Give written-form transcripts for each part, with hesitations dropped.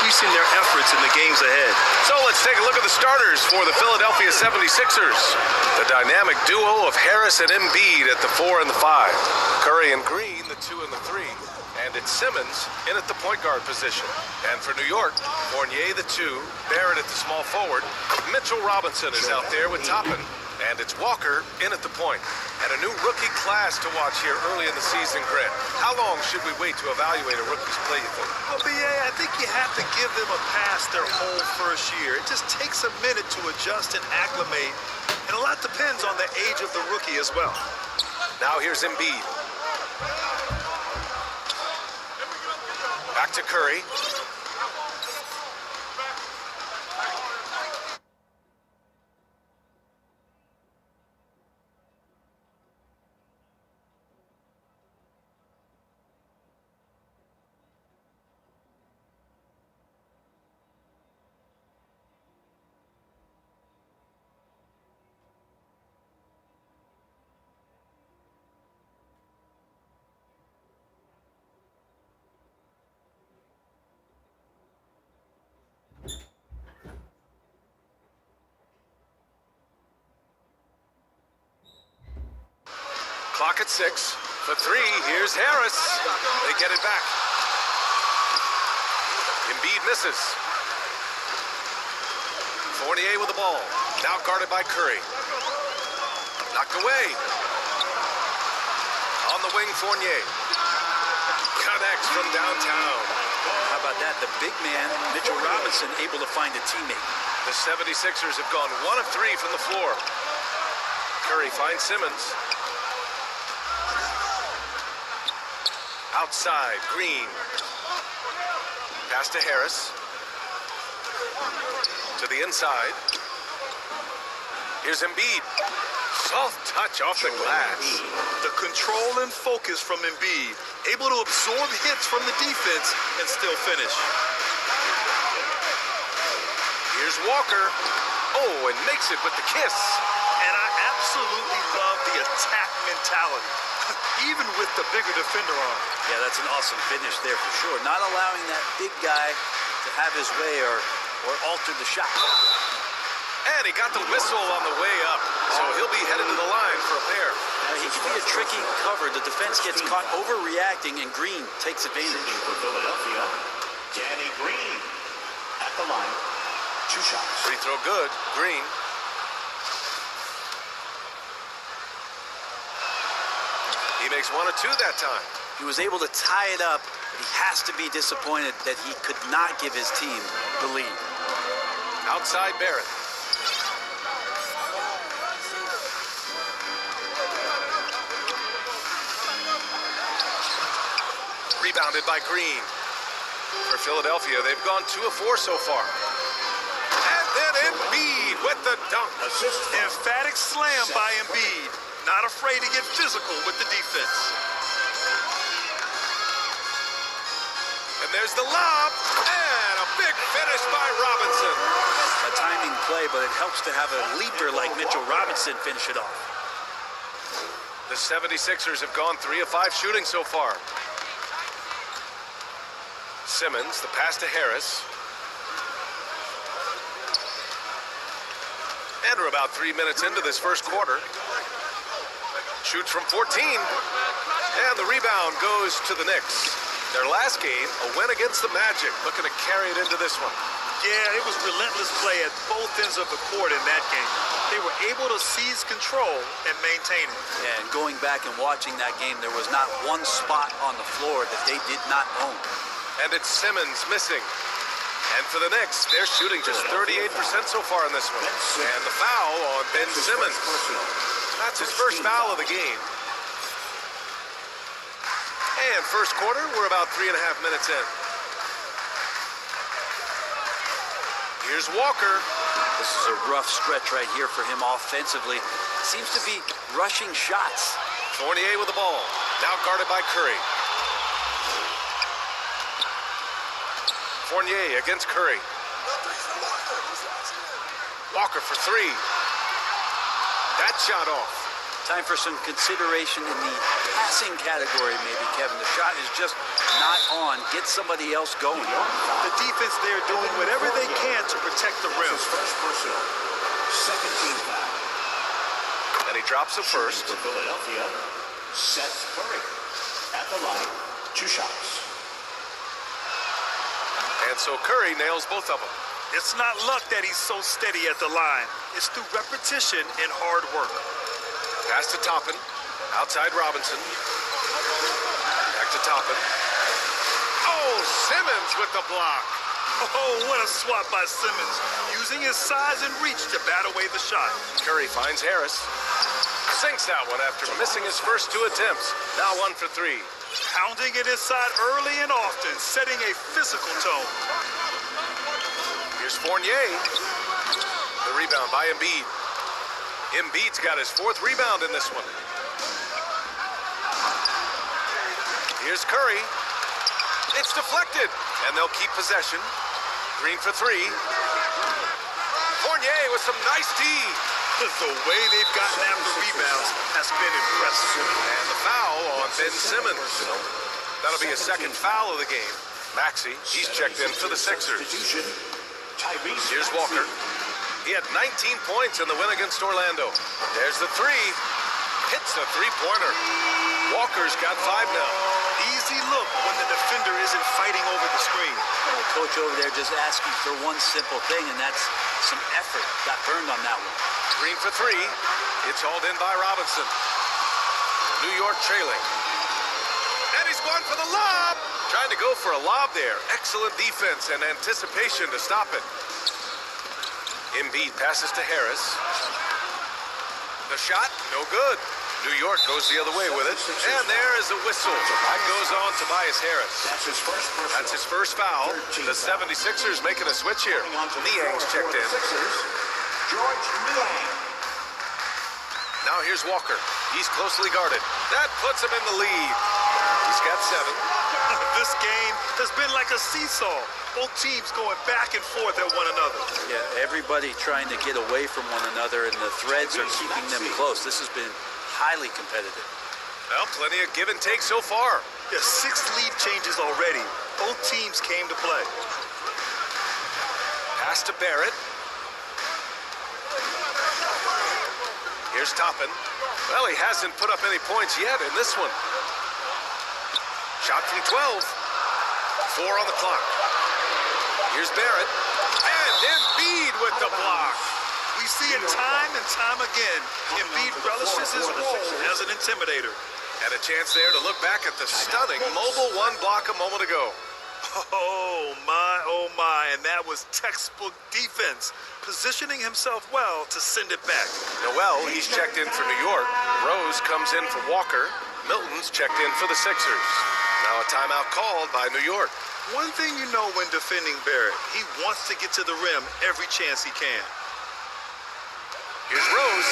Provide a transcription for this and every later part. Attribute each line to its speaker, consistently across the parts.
Speaker 1: increasing their efforts in the games ahead.
Speaker 2: So let's take a look at the starters for the Philadelphia 76ers. The dynamic duo of Harris and Embiid at the 4 and the 5. Curry and Green, the 2 and the 3. And it's Simmons in at the point guard position. And for New York, Fournier the 2, Barrett at the small forward. Mitchell Robinson is out there with Toppin. And it's Walker in at the point. And a new rookie class to watch here early in the season, Grant. How long should we wait to evaluate a rookie's play, you think?
Speaker 1: Well, BA, I think you have to give them a pass their whole first year. It just takes a minute to adjust and acclimate. And a lot depends on the age of the rookie as well.
Speaker 2: Now here's Embiid. Back to Curry. Clock at 6. For 3, here's Harris. They get it back. Embiid misses. Fournier with the ball. Now guarded by Curry. Knocked away. On the wing, Fournier. Connects from downtown.
Speaker 3: How about that? The big man, Mitchell Robinson, able to find a teammate.
Speaker 2: The 76ers have gone 1 of 3 from the floor. Curry finds Simmons. Outside, Green. Pass to Harris. To the inside. Here's Embiid. Soft touch off the glass.
Speaker 1: The control and focus from Embiid. Able to absorb hits from the defense and still finish.
Speaker 2: Here's Walker. Oh, and makes it with the kiss.
Speaker 1: And I absolutely love the attack mentality, even with the bigger defender on.
Speaker 3: Yeah, that's an awesome finish there for sure. Not allowing that big guy to have his way or alter the shot.
Speaker 2: And he got the whistle on the way up, so he'll be headed to the line for a pair.
Speaker 3: He can be a tricky cover. The defense gets caught overreacting, and Green takes advantage.
Speaker 4: For Philadelphia, Danny Green at the line. 2 shots.
Speaker 2: Free throw good. Green. He makes 1 of 2 that time.
Speaker 3: He was able to tie it up, but he has to be disappointed that he could not give his team the lead.
Speaker 2: Outside Barrett. Rebounded by Green. For Philadelphia, they've gone 2 of 4 so far. And then Embiid with the dunk.
Speaker 1: Emphatic slam by Embiid. Not afraid to get physical with the defense.
Speaker 2: And there's the lob. And a big finish by Robinson.
Speaker 3: A timing play, but it helps to have a leaper like Mitchell Robinson finish it off.
Speaker 2: The 76ers have gone 3 of 5 shooting so far. Simmons, the pass to Harris. And we're about 3 minutes into this first quarter. Shoots from 14. And the rebound goes to the Knicks. Their last game, a win against the Magic, looking to carry it into this one.
Speaker 1: Yeah, it was relentless play at both ends of the court in that game. They were able to seize control and maintain it.
Speaker 3: And going back and watching that game, there was not one spot on the floor that they did not own.
Speaker 2: And it's Simmons missing. And for the Knicks, they're shooting just 38% so far in this one. And the foul on Ben Simmons. That's his first foul of the game. And first quarter, we're about 3.5 minutes in. Here's Walker.
Speaker 3: This is a rough stretch right here for him offensively. Seems to be rushing shots.
Speaker 2: Fournier with the ball. Now guarded by Curry. Fournier against Curry. Walker for 3. That shot off.
Speaker 3: Time for some consideration in the passing category, maybe, Kevin. The shot is just not on. Get somebody else going.
Speaker 1: The defense there doing whatever they can to protect the rim.
Speaker 4: First personal. Second team foul.
Speaker 2: And he drops it first.
Speaker 4: For Philadelphia, Seth Curry. At the line, 2 shots.
Speaker 2: And so Curry nails both of them.
Speaker 1: It's not luck that he's so steady at the line. It's through repetition and hard work.
Speaker 2: Pass to Toppin. Outside Robinson. Back to Toppin. Oh, Simmons with the block.
Speaker 1: Oh, what a swat by Simmons, using his size and reach to bat away the shot.
Speaker 2: Curry finds Harris. Sinks that one after missing his first 2 attempts. Now 1 for 3.
Speaker 1: Pounding it inside early and often, setting a physical tone.
Speaker 2: Here's Fournier. The rebound by Embiid. Embiid's got his 4th rebound in this one. Here's Curry. It's deflected, and they'll keep possession. Green for 3. Fournier with some nice D.
Speaker 1: The way they've gotten after rebounds has been impressive.
Speaker 2: And the foul on Ben Simmons. That'll be his 2nd foul of the game. Maxey, he's checked in for the Sixers. Here's Walker. He had 19 points in the win against Orlando. There's the 3. Hits the 3-pointer. Walker's got 5 now.
Speaker 1: Easy look when the defender isn't fighting over the screen.
Speaker 3: Coach over there just asking for one simple thing, and that's some effort. Got burned on that one.
Speaker 2: Green for 3. It's hauled in by Robinson. New York trailing. And he's going for the lob. Trying to go for a lob there. Excellent defense and anticipation to stop it. Embiid passes to Harris. The shot, no good. New York goes the other way with it. And there is a whistle. That goes on Tobias Harris. That's his first foul. The 76ers making a switch here. Niang's checked in.
Speaker 4: George Niang.
Speaker 2: Now here's Walker. He's closely guarded. That puts him in the lead. He's got 7.
Speaker 1: This game has been like a seesaw. Both teams going back and forth at one another.
Speaker 3: Yeah, everybody trying to get away from one another, and the threads are keeping them close. This has been highly competitive.
Speaker 2: Well, plenty of give and take so far.
Speaker 1: Yeah, 6 lead changes already. Both teams came to play.
Speaker 2: Pass to Barrett. Here's Toppin. Well, he hasn't put up any points yet in this one. Shot from 12. 4 on the clock. Here's Barrett. And Embiid with the block.
Speaker 1: We see it time and time again. Embiid relishes his role as an intimidator.
Speaker 2: And a chance there to look back at the stunning mobile 1 block a moment ago.
Speaker 1: Oh my, and that was textbook defense, positioning himself well to send it back.
Speaker 2: Noel, he's checked in for New York. Rose comes in for Walker. Milton's checked in for the Sixers. Now a timeout called by New York.
Speaker 1: One thing you know when defending Barrett, he wants to get to the rim every chance he can.
Speaker 2: Here's Rose.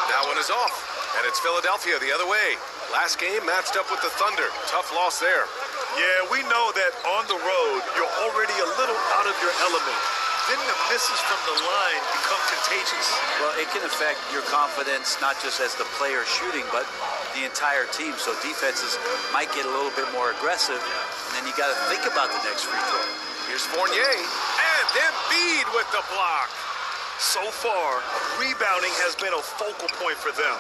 Speaker 2: That one is off, and it's Philadelphia the other way. Last game matched up with the Thunder. Tough loss there.
Speaker 1: Yeah, we know that on the road, you're already a little out of your element. Then the misses from the line become contagious.
Speaker 3: Well, it can affect your confidence, not just as the player shooting, but the entire team. So defenses might get a little bit more aggressive, and then you got to think about the next free throw.
Speaker 2: Here's Fournier, and Embiid with the block.
Speaker 1: So far, rebounding has been a focal point for them.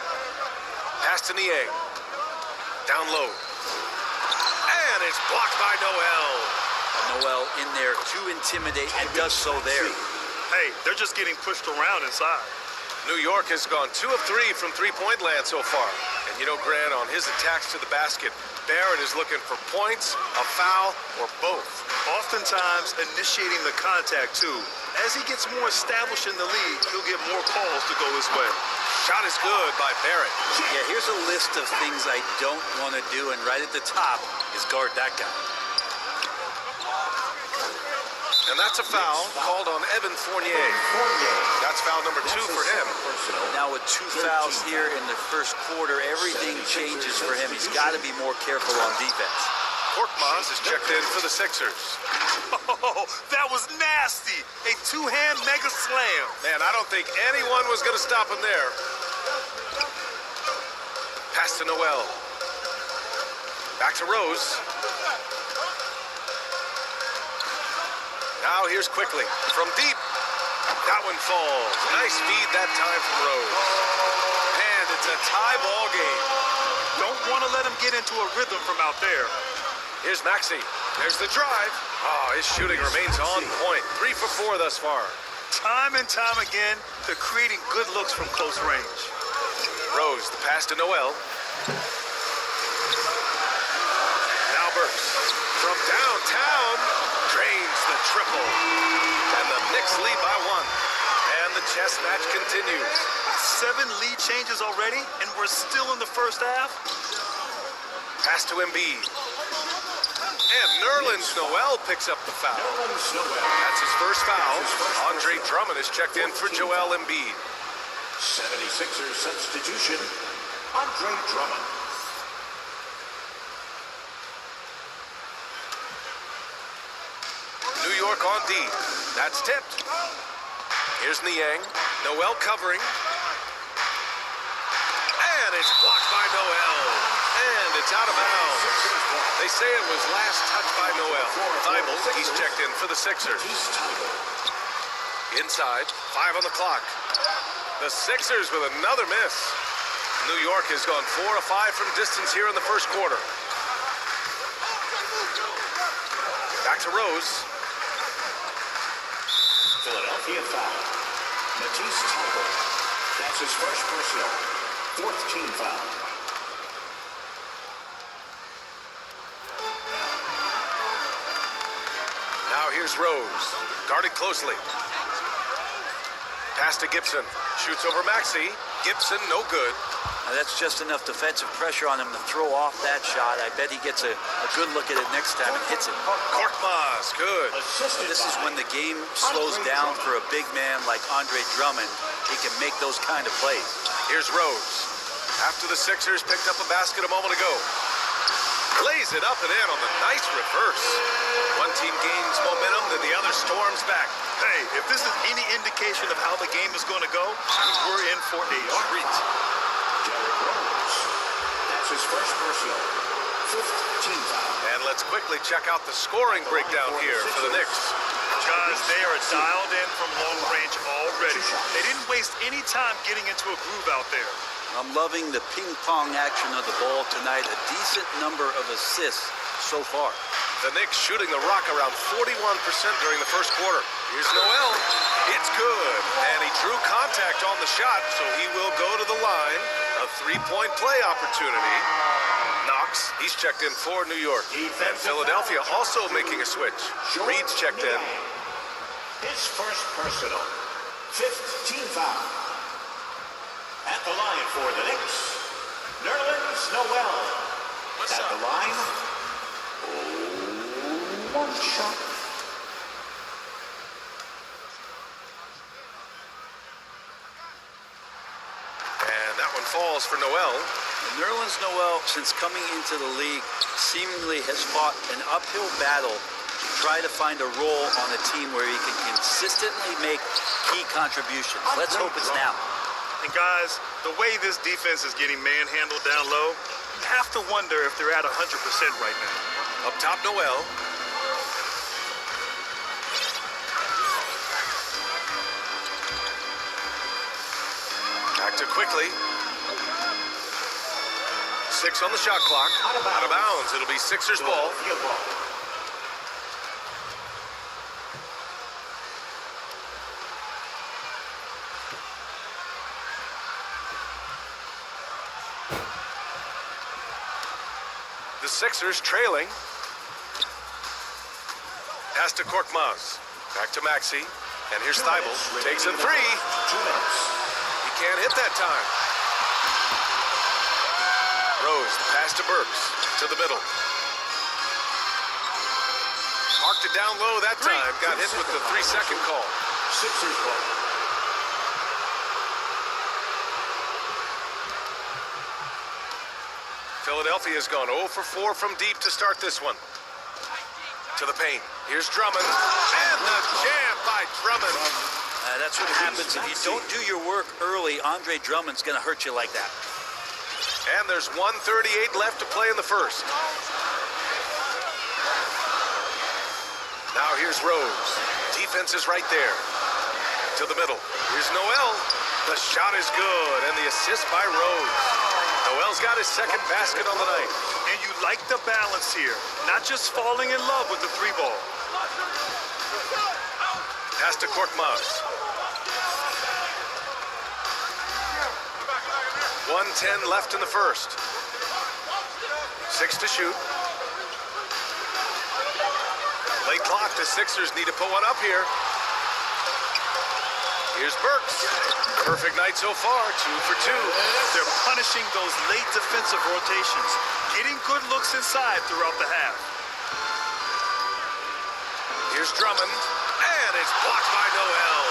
Speaker 2: Pass to Niang. Down low. And it's blocked by Noel.
Speaker 3: Noel in there to intimidate, and does so there.
Speaker 1: Hey, they're just getting pushed around inside.
Speaker 2: New York has gone 2 of 3 from three-point land so far. And you know, Grant, on his attacks to the basket, Barrett is looking for points, a foul, or both.
Speaker 1: Oftentimes initiating the contact, too. As he gets more established in the league, he'll get more calls to go his way.
Speaker 2: Shot is good by Barrett.
Speaker 3: Yeah, here's a list of things I don't want to do, and right at the top is guard that guy.
Speaker 2: And that's a foul called on Evan Fournier. That's foul number 2 for him.
Speaker 3: Now with 2 fouls here in the first quarter, everything changes for him. He's got to be more careful on defense.
Speaker 2: Korkmaz is checked in for the Sixers.
Speaker 1: Oh, that was nasty. A 2-hand mega slam.
Speaker 2: Man, I don't think anyone was going to stop him there. to Noel. Back to Rose. Now here's quickly from deep. That one falls. Nice feed that time from Rose. And it's a tie ball game.
Speaker 1: Don't want to let him get into a rhythm from out there.
Speaker 2: Here's Maxey. There's the drive. Oh, his shooting remains on point. 3 for 4 thus far.
Speaker 1: Time and time again, they're creating good looks from close range.
Speaker 2: Rose, the pass to Noel. Now Burks. From downtown, drains the triple. And the Knicks lead by 1. And the chess match continues.
Speaker 1: 7 lead changes already, and we're still in the first half.
Speaker 2: Pass to Embiid. And Nerlens Noel picks up the foul. That's his first foul. Andre Drummond is checked in for Joel Embiid.
Speaker 4: 76ers substitution, Andre Drummond.
Speaker 2: New York on D. That's tipped. Here's Niang. Noel covering. And it's blocked by Noel. And it's out of bounds. They say it was last touched by Noel. Thibault, he's checked in for the Sixers. Inside, 5 on the clock. The Sixers with another miss. New York has gone 4 of 5 from distance here in the first quarter. Back to Rose.
Speaker 4: Philadelphia foul. Matisse Thybulle. That's his first personal. 4th team foul.
Speaker 2: Now here's Rose. Guarded closely. Pass to Gibson. Shoots over Maxey. Gibson, no good.
Speaker 3: Now that's just enough defensive pressure on him to throw off that shot. I bet he gets a good look at it next time and hits it.
Speaker 2: Korkmaz, good.
Speaker 3: This is when the game slows down for a big man like Andre Drummond. He can make those kind of plays.
Speaker 2: Here's Rose. After the Sixers picked up a basket a moment ago. Lays it up and in on the nice reverse. One team gains momentum, then the other storms back.
Speaker 1: Hey, if this is any indication of how the game is going to go, we're in for a treat.
Speaker 4: Derrick Rose. That's his first personal. 5th team foul.
Speaker 2: And let's quickly check out the scoring breakdown here for the Knicks.
Speaker 1: Guys, they are dialed in from long range already. They didn't waste any time getting into a groove out there.
Speaker 3: I'm loving the ping-pong action of the ball tonight. A decent number of assists so far.
Speaker 2: The Knicks shooting the rock around 41% during the first quarter. Here's Noel. It's good. And he drew contact on the shot, so he will go to the line. A 3-point play opportunity. Knox, he's checked in for New York. And Philadelphia also making a switch. Reed's checked in.
Speaker 4: His first personal. 5th team foul. At the line for the Knicks, Nerlens Noel. At the line, 1 shot.
Speaker 2: And that one falls for Noel.
Speaker 3: Nerlens Noel, since coming into the league, seemingly has fought an uphill battle to try to find a role on a team where he can consistently make key contributions. Let's hope it's now.
Speaker 1: And guys, the way this defense is getting manhandled down low, you have to wonder if they're at 100% right now.
Speaker 2: Up top, Noel. Back to quickly. 6 on the shot clock. Out of bounds. It'll be Sixers ball. The Sixers trailing. Pass to Korkmaz. Back to Maxey. And here's Thibault. Takes a 3.
Speaker 4: 2 minutes.
Speaker 2: He can't hit that time. Rose, the pass to Burks. To the middle. Marked it down low that time. Got hit with the 3-second call.
Speaker 4: Sixers ball.
Speaker 2: Philadelphia has gone 0 for 4 from deep to start this one. To the paint. Here's Drummond. And the jam by Drummond.
Speaker 3: That's what happens if you don't do your work early. Andre Drummond's going to hurt you like that.
Speaker 2: And there's 1:38 left to play in the first. Now here's Rose. Defense is right there. To the middle. Here's Noel. The shot is good, and the assist by Rose. Noel's got his second basket on the night.
Speaker 1: And you like the balance here. Not just falling in love with the three ball.
Speaker 2: Pass to Korkmaz. 1:10 left in the first. 6 to shoot. Late clock. The Sixers need to put one up here. Here's Burks. Perfect night so far, 2 for 2.
Speaker 1: They're punishing those late defensive rotations, getting good looks inside throughout the half.
Speaker 2: Here's Drummond, and it's blocked by Noel.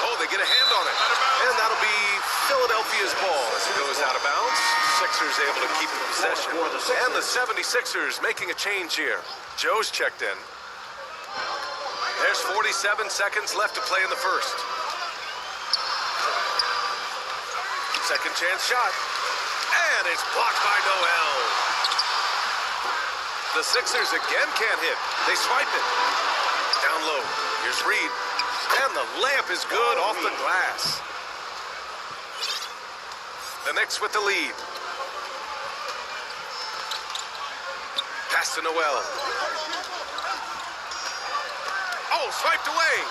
Speaker 2: Oh, they get a hand on it. And that'll be Philadelphia's ball as it goes out of bounds. Sixers able to keep the possession. And the 76ers making a change here. Joe's checked in. There's 47 seconds left to play in the first. Second chance shot. And it's blocked by Noel. The Sixers again can't hit. They swipe it. Down low. Here's Reed. And the layup is good off the glass. The Knicks with the lead. Pass to Noel. Oh, swiped away.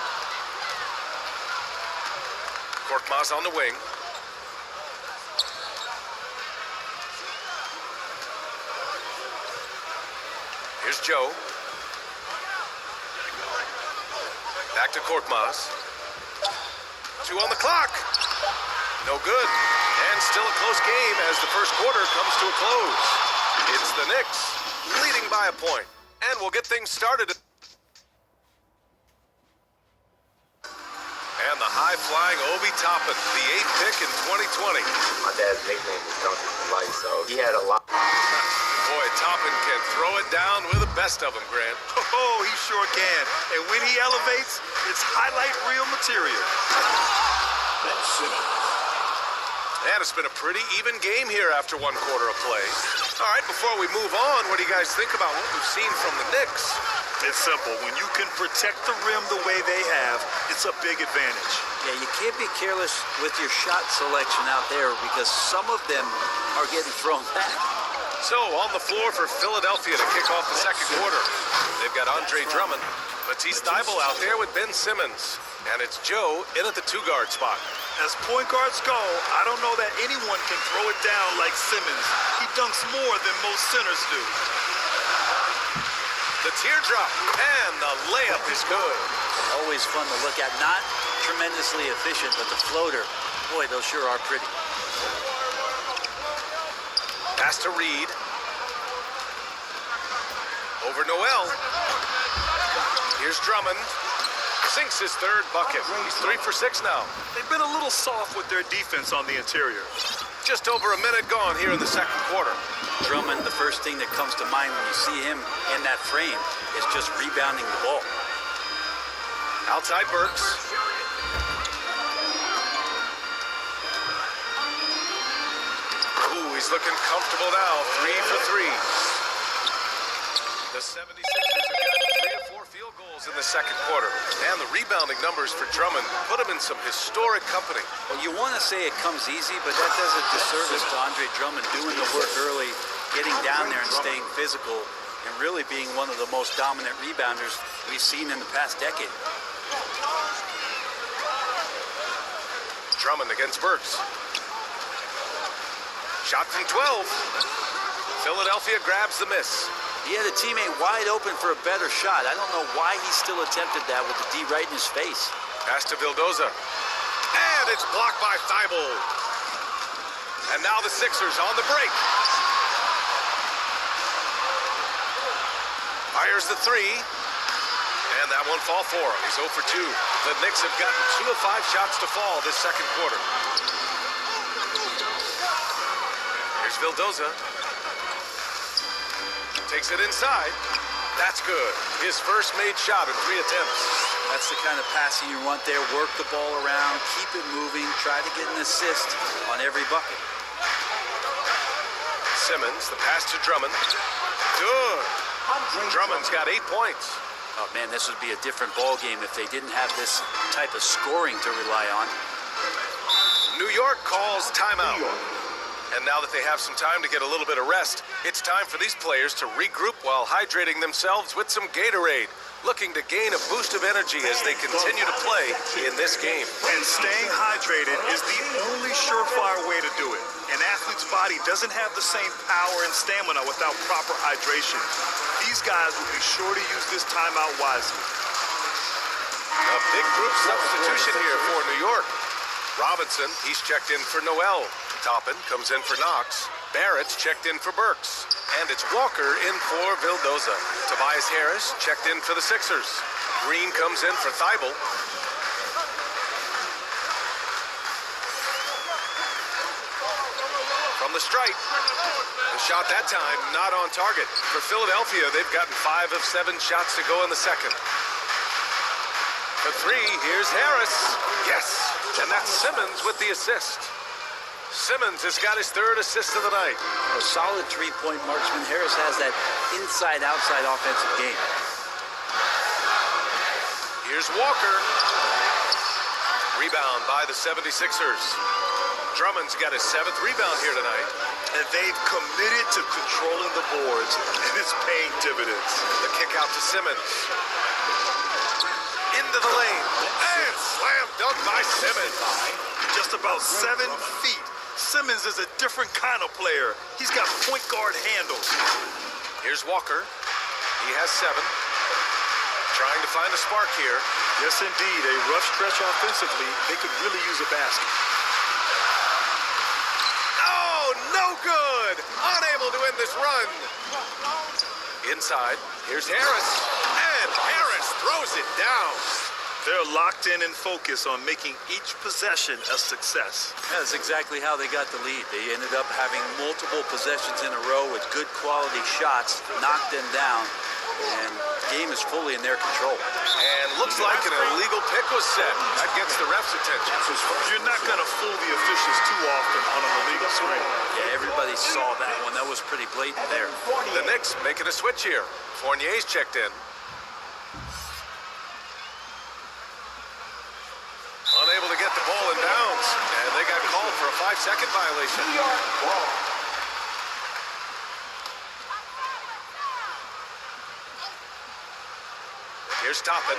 Speaker 2: Korkmaz on the wing. Here's Joe. Back to Korkmaz. 2 on the clock. No good. And still a close game as the first quarter comes to a close. It's the Knicks leading by a point. And we'll get things started. And the high-flying Obi Toppin, the 8th pick in 2020.
Speaker 5: My dad's nickname was Duncan for life, so he had a lot.
Speaker 2: Boy, Toppin can throw it down with the best of them, Grant.
Speaker 1: Oh, he sure can. And when he elevates, it's highlight reel material.
Speaker 4: Ben Simmons.
Speaker 2: And it's been a pretty even game here after one quarter of play. All right, before we move on, what do you guys think about what we've seen from the Knicks?
Speaker 1: It's simple. When you can protect the rim the way they have, it's a big advantage.
Speaker 3: Yeah, you can't be careless with your shot selection out there because some of them are getting thrown back.
Speaker 2: So, on the floor for Philadelphia to kick off the second quarter. They've got Andre Drummond, Matisse Thybulle out there with Ben Simmons. And it's Joe in at the 2-guard spot.
Speaker 1: As point guards go, I don't know that anyone can throw it down like Simmons. He dunks more than most centers do.
Speaker 2: The teardrop, and the layup is good.
Speaker 3: Always fun to look at. Not tremendously efficient, but the floater, boy, those sure are pretty.
Speaker 2: Pass to Reed. Over Noel. Here's Drummond. Sinks his third bucket. He's 3 for 6 now.
Speaker 1: They've been a little soft with their defense on the interior.
Speaker 2: Just over a minute gone here in the second quarter.
Speaker 3: Drummond, the first thing that comes to mind when you see him in that frame is just rebounding the ball.
Speaker 2: Outside Burks. Ooh, he's looking comfortable now. 3 for 3. The 76ers have gotten 3 of 4 field goals in the second quarter. And the rebounding numbers for Drummond put him in some historic company.
Speaker 3: Well, you want to say it comes easy, but that does a disservice to Andre Drummond doing the work early, getting down there and staying physical, and really being one of the most dominant rebounders we've seen in the past decade.
Speaker 2: Drummond against Burks. Shot from 12. Philadelphia grabs the miss.
Speaker 3: He had a teammate wide open for a better shot. I don't know why he still attempted that with the D right in his face.
Speaker 2: Pass to Vildoza. And it's blocked by Thybulle. And now the Sixers on the break. Fires the 3. And that one fall for him. He's 0 for 2. The Knicks have gotten 2 of 5 shots to fall this second quarter. Here's Vildoza. Takes it inside. That's good. His first made shot in 3 attempts.
Speaker 3: That's the kind of passing you want there. Work the ball around, keep it moving, try to get an assist on every bucket.
Speaker 2: Simmons, the pass to Drummond. Good. Drummond's got 8 points.
Speaker 3: Oh man, this would be a different ball game if they didn't have this type of scoring to rely on.
Speaker 2: New York calls timeout. And now that they have some time to get a little bit of rest, it's time for these players to regroup while hydrating themselves with some Gatorade, looking to gain a boost of energy as they continue to play in this game.
Speaker 1: And staying hydrated is the only surefire way to do it. An athlete's body doesn't have the same power and stamina without proper hydration. These guys will be sure to use this timeout wisely.
Speaker 2: A big group substitution here for New York. Robinson, he's checked in for Noel. Toppin comes in for Knox. Barrett's checked in for Burks. And it's Walker in for Vildoza. Tobias Harris checked in for the Sixers. Green comes in for Thibault. From the stripe. The shot that time not on target. For Philadelphia, they've gotten 5 of 7 shots to go in the second. For 3, here's Harris. Yes, and that's Simmons with the assist. Simmons has got his 3rd assist of the night.
Speaker 3: A solid three-point marksman. Harris has that inside-outside offensive game.
Speaker 2: Here's Walker. Rebound by the 76ers. Drummond's got his 7th rebound here tonight.
Speaker 1: And they've committed to controlling the boards, and it's paying dividends.
Speaker 2: The kick out to Simmons. Into the lane. And slam dunk by Simmons.
Speaker 1: Just about 7 feet. Simmons is a different kind of player. He's got point guard handles.
Speaker 2: Here's Walker. He has 7. Trying to find a spark here.
Speaker 1: Yes, indeed. A rough stretch offensively. They could really use a basket.
Speaker 2: Oh, no good. Unable to end this run. Inside. Here's Harris. And Harris throws it down.
Speaker 1: They're locked in and focused on making each possession a success.
Speaker 3: That's exactly how they got the lead. They ended up having multiple possessions in a row with good quality shots, knocked them down, and the game is fully in their control.
Speaker 2: And looks like an illegal pick was set. That gets the ref's attention.
Speaker 1: You're not going to fool the officials too often on an illegal swing.
Speaker 3: Yeah, everybody saw that one. That was pretty blatant there.
Speaker 2: The Knicks making a switch here. Fournier's checked in. Unable to get the ball in bounds, and they got called for a 5-second violation. Here's Toppin.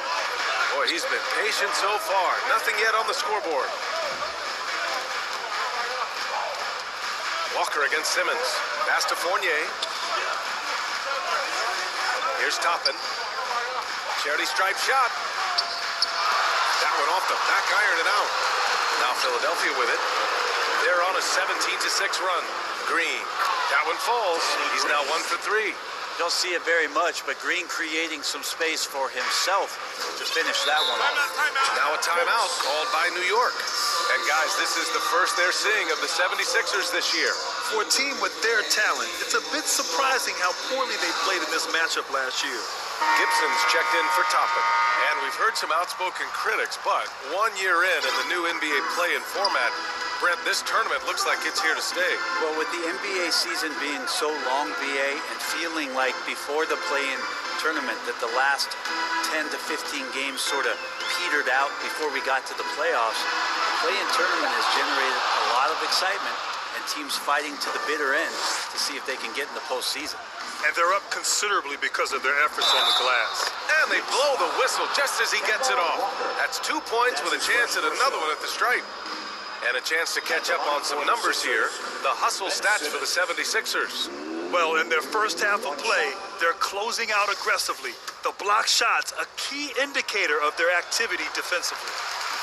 Speaker 2: Boy, he's been patient so far. Nothing yet on the scoreboard. Walker against Simmons. Pass to Fournier. Here's Toppin. Charity stripe shot. That one off the back iron and out. Now Philadelphia with it. They're on a 17-6 run. Green. That one falls. He's now 1 for 3.
Speaker 3: Don't see it very much, but Green creating some space for himself to finish that one off.
Speaker 2: Now a timeout called by New York. And guys, this is the first they're seeing of the 76ers this year.
Speaker 1: For a team with their talent, it's a bit surprising how poorly they played in this matchup last year.
Speaker 2: Gibson's checked in for Toppin. And we've heard some outspoken critics, but 1 year in the new NBA play-in format, Brent, this tournament looks like it's here to stay.
Speaker 3: Well, with the NBA season being so long, BA, and feeling like before the play-in tournament that the last 10 to 15 games sort of petered out before we got to the playoffs, the play-in tournament has generated a lot of excitement and teams fighting to the bitter end to see if they can get in the postseason.
Speaker 1: And they're up considerably because of their efforts on the glass.
Speaker 2: And they blow the whistle just as he gets it off. That's 2 points with a chance at another one at the stripe. And a chance to catch up on some numbers here. The hustle stats for the 76ers.
Speaker 1: Well, in their first half of play, they're closing out aggressively. The block shots, a key indicator of their activity defensively.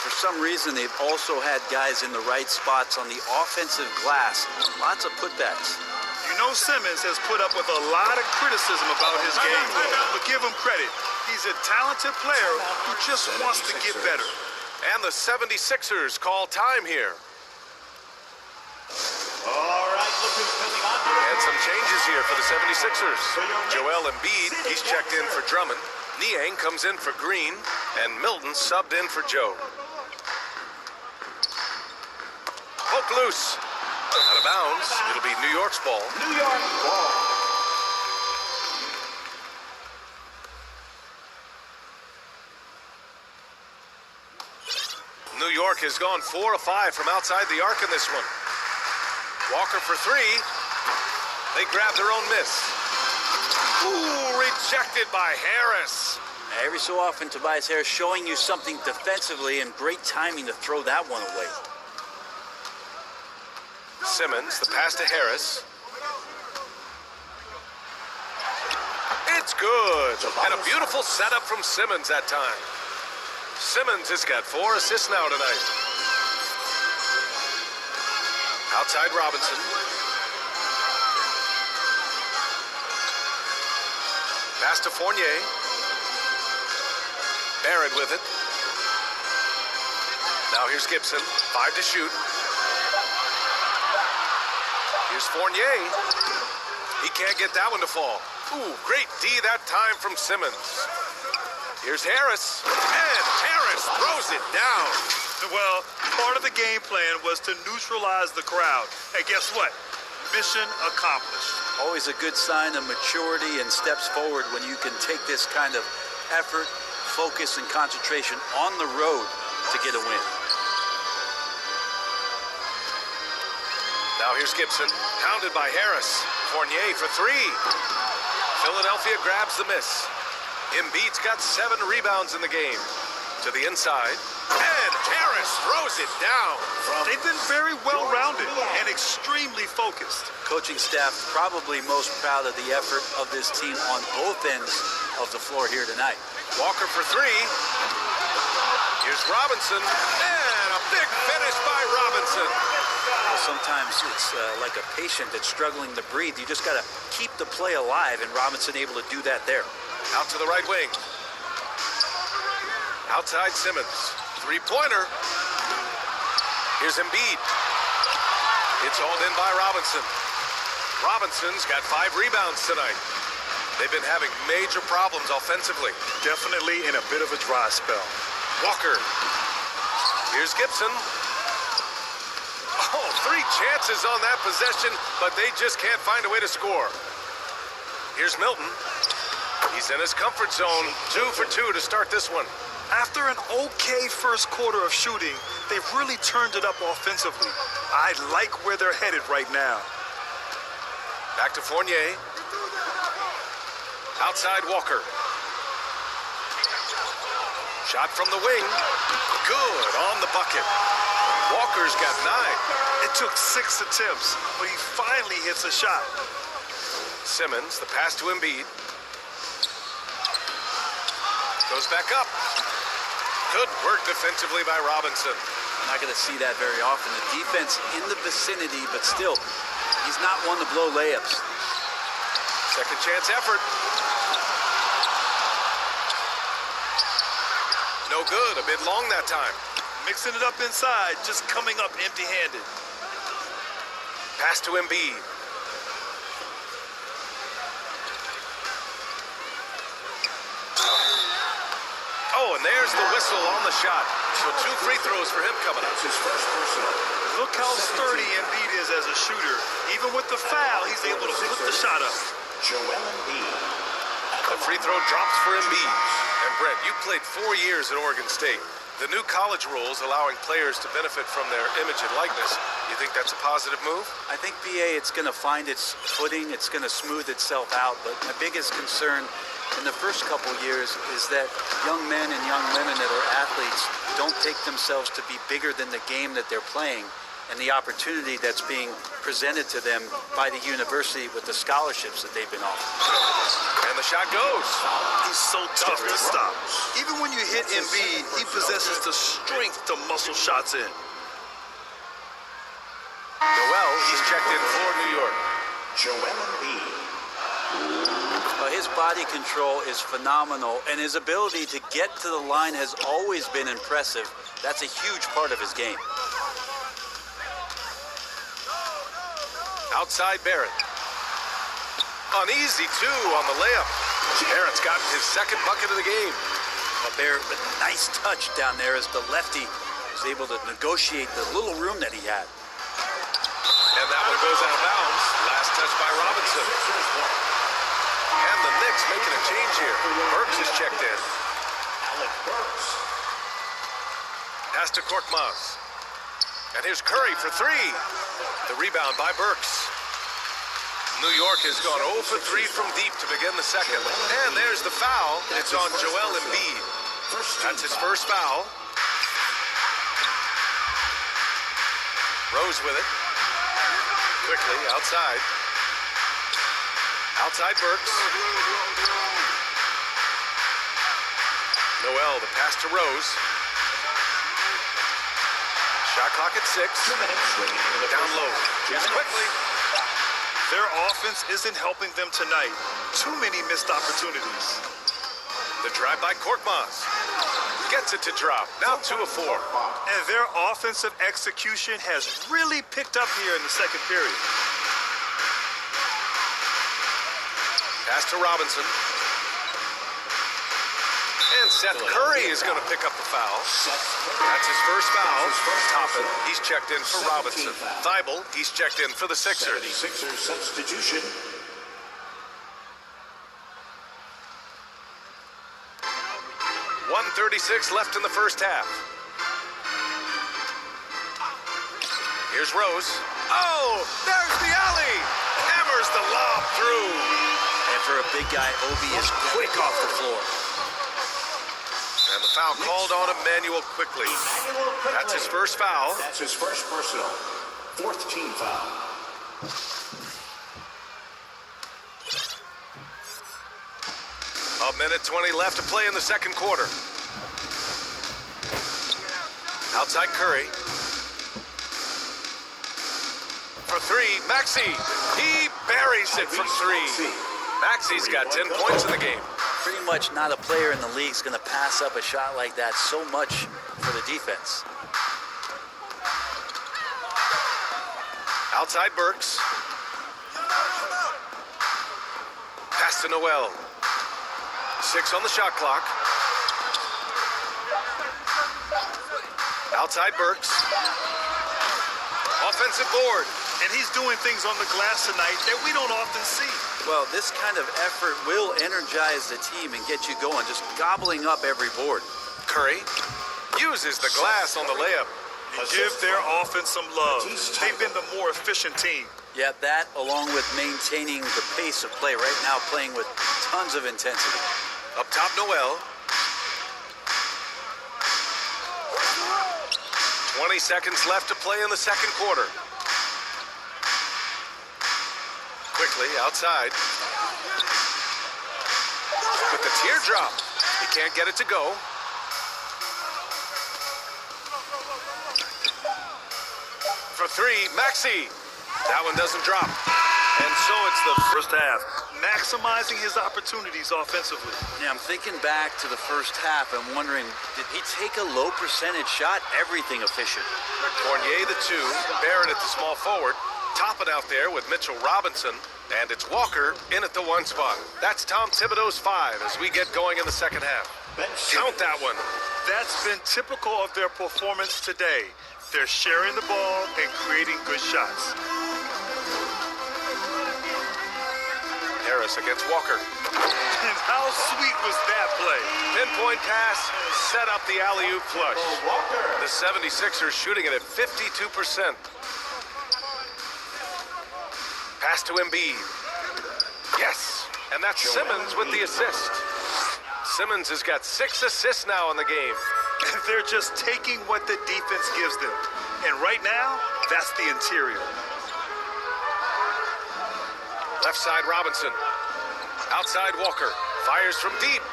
Speaker 3: For some reason, they've also had guys in the right spots on the offensive glass. Lots of putbacks.
Speaker 1: You know Simmons has put up with a lot of criticism about his game, but give him credit. He's a talented player who just wants to get better.
Speaker 2: And the 76ers call time here.
Speaker 4: All right, look who's coming on.
Speaker 2: And some changes here for the 76ers. Joel Embiid, he's checked in for Drummond. Niang comes in for Green. And Milton subbed in for Joe. Poke loose. Out of bounds. It'll be New York's ball.
Speaker 4: New York ball.
Speaker 2: New York has gone 4 of 5 from outside the arc in this one. Walker for 3. They grab their own miss. Ooh, rejected by Harris.
Speaker 3: Every so often, Tobias Harris showing you something defensively, and great timing to throw that one away.
Speaker 2: Simmons, the pass to Harris. It's good. And a beautiful setup from Simmons that time. Simmons has got 4 assists now tonight. Outside Robinson. Pass to Fournier. Barrett with it. Now here's Gibson. 5 to shoot. Here's Fournier. He can't get that one to fall. Ooh, great D that time from Simmons. Here's Harris. And Harris throws it down.
Speaker 1: Well, part of the game plan was to neutralize the crowd. And guess what? Mission accomplished.
Speaker 3: Always a good sign of maturity and steps forward when you can take this kind of effort, focus, and concentration on the road to get a win.
Speaker 2: Now here's Gibson, pounded by Harris. Fournier for 3. Philadelphia grabs the miss. Embiid's got 7 rebounds in the game. To the inside, and Harris throws it down.
Speaker 1: They've been very well-rounded and extremely focused.
Speaker 3: Coaching staff probably most proud of the effort of this team on both ends of the floor here tonight.
Speaker 2: Walker for 3. Here's Robinson, and a big finish by Robinson.
Speaker 3: Well, sometimes it's like a patient that's struggling to breathe. You just got to keep the play alive, and Robinson able to do that there.
Speaker 2: Out to the right wing. Outside Simmons. 3-pointer. Here's Embiid. It's hauled in by Robinson. Robinson's got 5 rebounds tonight. They've been having major problems offensively.
Speaker 1: Definitely in a bit of a dry spell.
Speaker 2: Walker. Here's Gibson. Oh, 3 chances on that possession, but they just can't find a way to score. Here's Milton. He's in his comfort zone. 2 for 2 to start this one.
Speaker 1: After an okay first quarter of shooting, they've really turned it up offensively. I like where they're headed right now.
Speaker 2: Back to Fournier. Outside Walker. Shot from the wing. Good on the bucket. Walker's got 9.
Speaker 1: It took 6 attempts, but he finally hits a shot.
Speaker 2: Simmons, the pass to Embiid. Goes back up. Good work defensively by Robinson.
Speaker 3: I'm not going to see that very often. The defense in the vicinity, but still, he's not one to blow layups.
Speaker 2: Second chance effort. No good, a bit long that time.
Speaker 1: Mixing it up inside, just coming up empty-handed.
Speaker 2: Pass to Embiid. Oh, and there's the whistle on the shot. So 2 free throws for him coming up.
Speaker 4: His first personal.
Speaker 1: Look how sturdy Embiid is as a shooter. Even with the foul, he's able to put the shot up.
Speaker 4: Joel Embiid.
Speaker 2: The free throw drops for Embiid. And Brent, you played 4 years at Oregon State. The new college rules allowing players to benefit from their image and likeness. You think that's a positive move?
Speaker 3: I think, BA, it's going to find its footing. It's going to smooth itself out. But my biggest concern in the first couple years is that young men and young women that are athletes don't take themselves to be bigger than the game that they're playing and the opportunity that's being presented to them by the university with the scholarships that they've been offered.
Speaker 2: And the shot goes.
Speaker 1: He's so tough to stop. Even when you hit Embiid, he possesses the strength to muscle shots in.
Speaker 2: Noel, he's checked in for New York.
Speaker 4: Joel Embiid.
Speaker 3: His body control is phenomenal, and his ability to get to the line has always been impressive. That's a huge part of his game.
Speaker 2: Outside Barrett. An easy 2 on the layup. Barrett's gotten his 2nd bucket of the game.
Speaker 3: Barrett with a nice touch down there as the lefty was able to negotiate the little room that he had.
Speaker 2: And And that one goes out of bounds. Last touch by Robinson. And the Knicks making a change here. Burks is checked in.
Speaker 4: Alec Burks.
Speaker 2: Pass to Korkmaz. And here's Curry for three. The rebound by Burks. New York has gone 0 for 3 from deep to begin the second. And there's the foul. It's on Joel Embiid. That's his first foul. Rose with it. Quickly, outside. Outside Burks. Noel, the pass to Rose. Shot clock at 6. Down low. Here's quickly.
Speaker 1: Their offense isn't helping them tonight. Too many missed opportunities.
Speaker 2: The drive by Korkmaz. Gets it to drop. Now 2 of 4.
Speaker 1: And their offensive execution has really picked up here in the second period.
Speaker 2: Pass to Robinson. And Seth Curry is going to pick up the foul. That's his first foul. Toppin, he's checked in for Robinson. Thibault, he's checked in for the Sixers.
Speaker 4: 76ers substitution.
Speaker 2: .136 left in the first half. Here's Rose. Oh, there's the alley. Hammers the lob through.
Speaker 3: And for a big guy, Obi is quick off the floor.
Speaker 2: And the foul called on Emmanuel quickly. That's his first foul.
Speaker 4: That's his first personal. 4th team foul.
Speaker 2: A minute 20 left to play in the second quarter. Outside Curry. For three, Maxey. He buries it from three. Maxey's got 10 points in the game.
Speaker 3: Pretty much not a player in the league is going to pass up a shot like that so much for the defense.
Speaker 2: Outside Burks. Pass to Noel. 6 on the shot clock. Outside Burks. Offensive board.
Speaker 1: And he's doing things on the glass tonight that we don't often see.
Speaker 3: Well, this kind of effort will energize the team and get you going, just gobbling up every board.
Speaker 2: Curry uses the glass on the layup.
Speaker 1: Give their offense some love. They've been the more efficient team.
Speaker 3: Yeah, that along with maintaining the pace of play right now, playing with tons of intensity.
Speaker 2: Up top, Noel. 20 seconds left to play in the second quarter. Quickly, outside. With the teardrop. He can't get it to go. For three, Maxey. That one doesn't drop.
Speaker 1: And so it's the first half, maximizing his opportunities offensively.
Speaker 3: Yeah, I'm thinking back to the first half and wondering, did he take a low percentage shot? Everything efficient.
Speaker 2: Fournier the 2, Barrett at the small forward. Toppin out there with Mitchell Robinson. And it's Walker in at the 1 spot. That's Tom Thibodeau's 5 as we get going in the second half. Count that one.
Speaker 1: That's been typical of their performance today. They're sharing the ball and creating good shots.
Speaker 2: Harris against Walker.
Speaker 1: And how sweet was that play?
Speaker 2: Pinpoint pass, set up the alley-oop flush. The 76ers shooting it at 52%. Pass to Embiid. Yes, and that's Simmons with the assist. Simmons has got 6 assists now in the game.
Speaker 1: They're just taking what the defense gives them. And right now, that's the interior.
Speaker 2: Left side, Robinson. Outside, Walker. Fires from deep.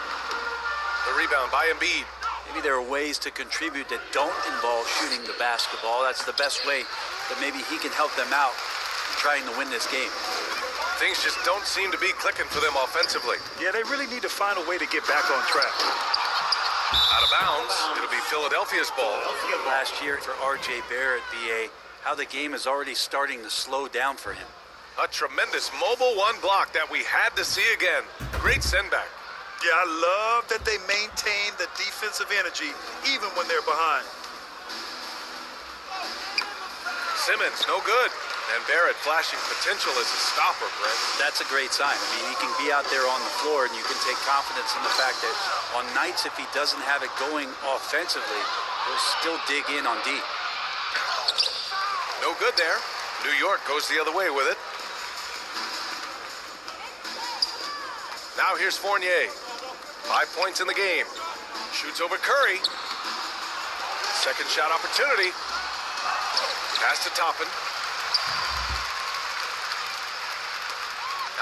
Speaker 2: The rebound by Embiid.
Speaker 3: Maybe there are ways to contribute that don't involve shooting the basketball. That's the best way that maybe he can help them out in trying to win this game.
Speaker 2: Things just don't seem to be clicking for them offensively.
Speaker 1: Yeah, they really need to find a way to get back on track.
Speaker 2: Out of bounds. It'll be Philadelphia's ball.
Speaker 3: Last year for R.J. Barrett, BA, how the game is already starting to slow down for him.
Speaker 2: A tremendous mobile 1 block that we had to see again. Great send back.
Speaker 1: Yeah, I love that they maintain the defensive energy even when they're behind.
Speaker 2: Simmons, no good. And Barrett flashing potential as a stopper, Brent.
Speaker 3: That's a great sign. I mean, he can be out there on the floor, and you can take confidence in the fact that on nights if he doesn't have it going offensively, he'll still dig in on D.
Speaker 2: No good there. New York goes the other way with it. Now here's Fournier. 5 points in the game. Shoots over Curry. Second shot opportunity. Pass to Toppin.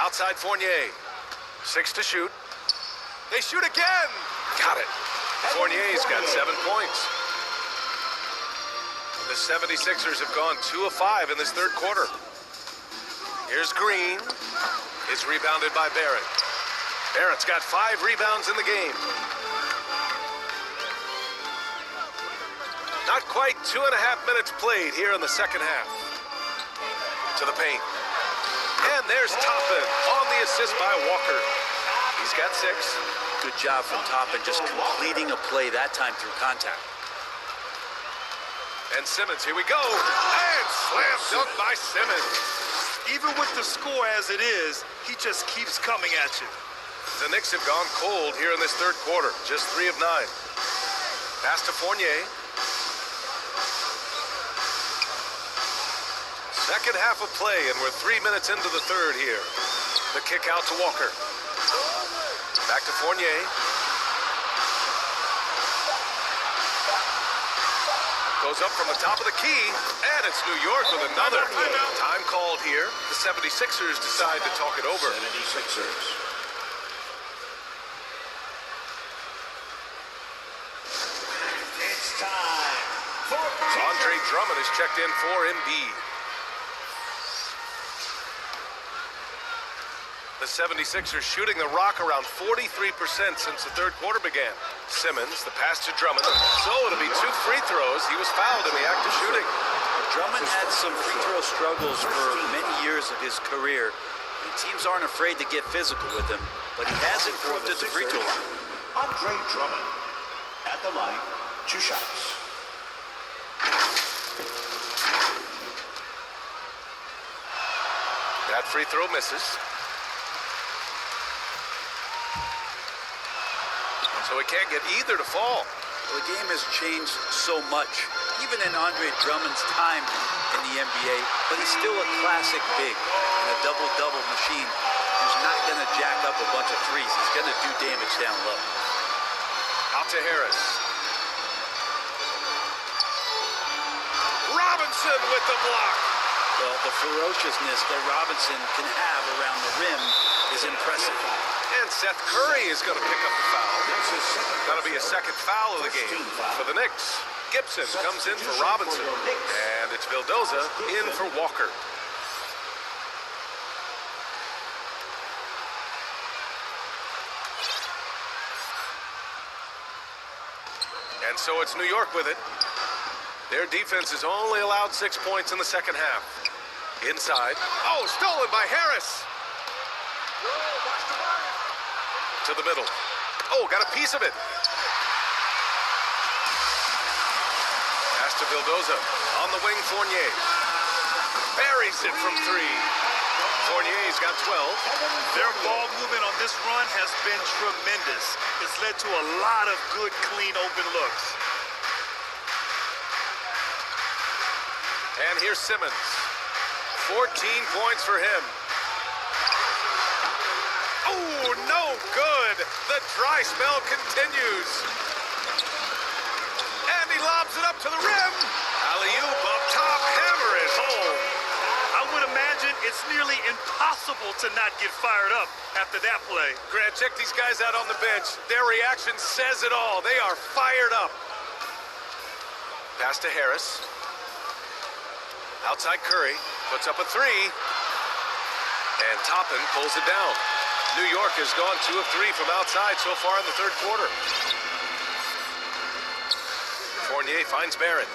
Speaker 2: Outside Fournier. 6 to shoot. They shoot again. Got it. Fournier's got 7 points. The 76ers have gone 2 of 5 in this third quarter. Here's Green. It's rebounded by Barrett. Barrett's got 5 rebounds in the game. Not quite 2.5 minutes played here in the second half. To the paint. And there's Toppin on the assist by Walker. He's got 6.
Speaker 3: Good job from Toppin, just completing a play that time through contact.
Speaker 2: And Simmons, here we go. And slam dunk by Simmons.
Speaker 1: Even with the score as it is, he just keeps coming at you.
Speaker 2: The Knicks have gone cold here in this third quarter. Just 3 of 9. Pass to Fournier. Second half of play, and we're 3 minutes into the third here. The kick out to Walker. Back to Fournier. Goes up from the top of the key, and it's New York with another. Time called here. The 76ers decide to talk it over.
Speaker 4: 76ers. It's time for
Speaker 2: Andre Drummond is checked in for Embiid. The 76ers shooting the rock around 43% since the third quarter began. Simmons, the pass to Drummond. So it'll be 2 free throws. He was fouled in the act of shooting.
Speaker 3: Drummond had some free throw struggles for many years of his career. And teams aren't afraid to get physical with him, but he has improved at the free throw line.
Speaker 4: Andre Drummond at the line, 2 shots.
Speaker 2: That free throw misses. So he can't get either to fall.
Speaker 3: The game has changed so much, even in Andre Drummond's time in the NBA, but he's still a classic big and a double-double machine who's not going to jack up a bunch of threes. He's going to do damage down low.
Speaker 2: Out to Harris. Robinson with the block.
Speaker 3: Well, the ferociousness that Robinson can have around the rim is impressive.
Speaker 2: And Seth Curry is going to pick up the foul. That'll be a second foul of the game for the Knicks. Gibson comes in for Robinson. And it's Vildoza in for Walker. And so it's New York with it. Their defense has only allowed 6 points in the second half. Inside. Oh, stolen by Harris. To the middle. Oh, got a piece of it. Pass to Vildoza. On the wing, Fournier. Buries it from 3. Fournier's got 12.
Speaker 1: Their ball movement on this run has been tremendous. It's led to a lot of good, clean, open looks.
Speaker 2: And here's Simmons. 14 points for him. Oh, no good. The dry spell continues. And he lobs it up to the rim. Alley-oop up top, hammer it home.
Speaker 1: I would imagine it's nearly impossible to not get fired up after that play.
Speaker 2: Grant, check these guys out on the bench. Their reaction says it all. They are fired up. Pass to Harris. Outside Curry, puts up a 3. And Toppin pulls it down. New York has gone 2 of 3 from outside so far in the third quarter. Fournier finds Barrett.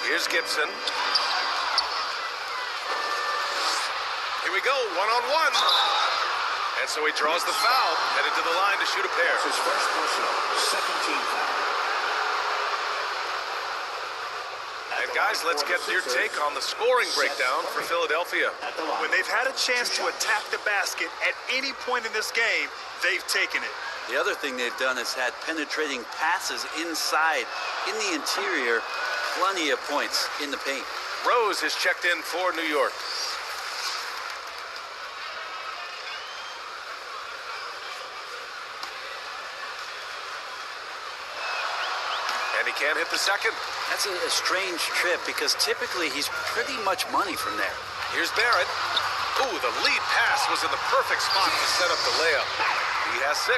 Speaker 2: Here's Gibson. Here we go, 1-on-1. And so he draws the foul, headed to the line to shoot a pair.
Speaker 4: His first personal, second team foul.
Speaker 2: And got Guys, let's get your take on the scoring breakdown for Philadelphia.
Speaker 1: When they've had a chance to attack the basket at any point in this game, they've taken it.
Speaker 3: The other thing they've done is had penetrating passes inside, in the interior, plenty of points in the paint.
Speaker 2: Rose is checked in for New York. And he can't hit the second.
Speaker 3: That's a strange trip because typically he's pretty much money from there.
Speaker 2: Here's Barrett. Ooh, the lead pass was in the perfect spot to set up the layup. He has 6.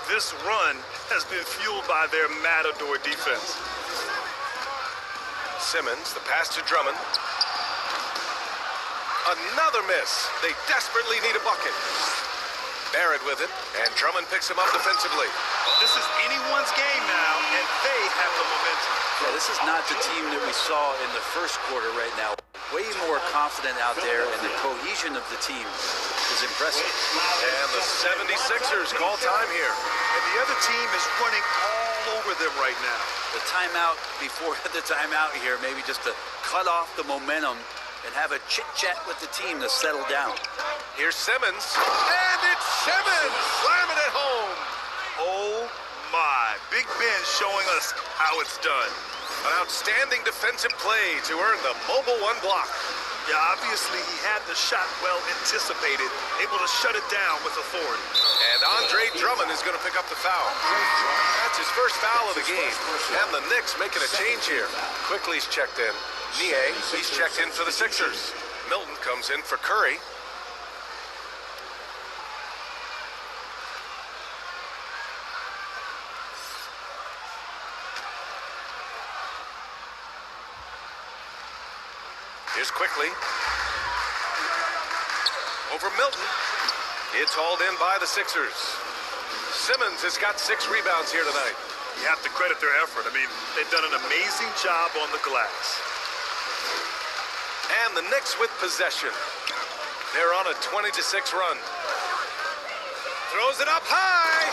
Speaker 1: This run has been fueled by their matador defense.
Speaker 2: Simmons, the pass to Drummond. Another miss. They desperately need a bucket. Barrett with it, and Drummond picks him up defensively.
Speaker 1: This is anyone's game now, and they have the momentum.
Speaker 3: Yeah, this is not the team that we saw in the first quarter right now. Way more confident out there, and the cohesion of the team is impressive.
Speaker 2: And the 76ers call time here.
Speaker 1: And the other team is running all over them right now.
Speaker 3: The timeout before the timeout here, maybe just to cut off the momentum and have a chit-chat with the team to settle down.
Speaker 2: Here's Simmons, and it's Simmons slamming it home.
Speaker 1: Oh my, Big Ben showing us how it's done.
Speaker 2: An outstanding defensive play to earn the mobile 1 block.
Speaker 1: Yeah, obviously he had the shot well anticipated, able to shut it down with authority.
Speaker 2: And Andre Drummond is going to pick up the foul. That's his first foul of the game. And the Knicks making a change here. Quickly's checked in. Nie, he's checked in for the Sixers. Milton comes in for Curry. Here's Quickly. Over Milton. It's hauled in by the Sixers. Simmons has got 6 rebounds here tonight.
Speaker 1: You have to credit their effort. I mean, they've done an amazing job on the glass.
Speaker 2: And the Knicks with possession. They're on a 20-6 run. Throws it up high.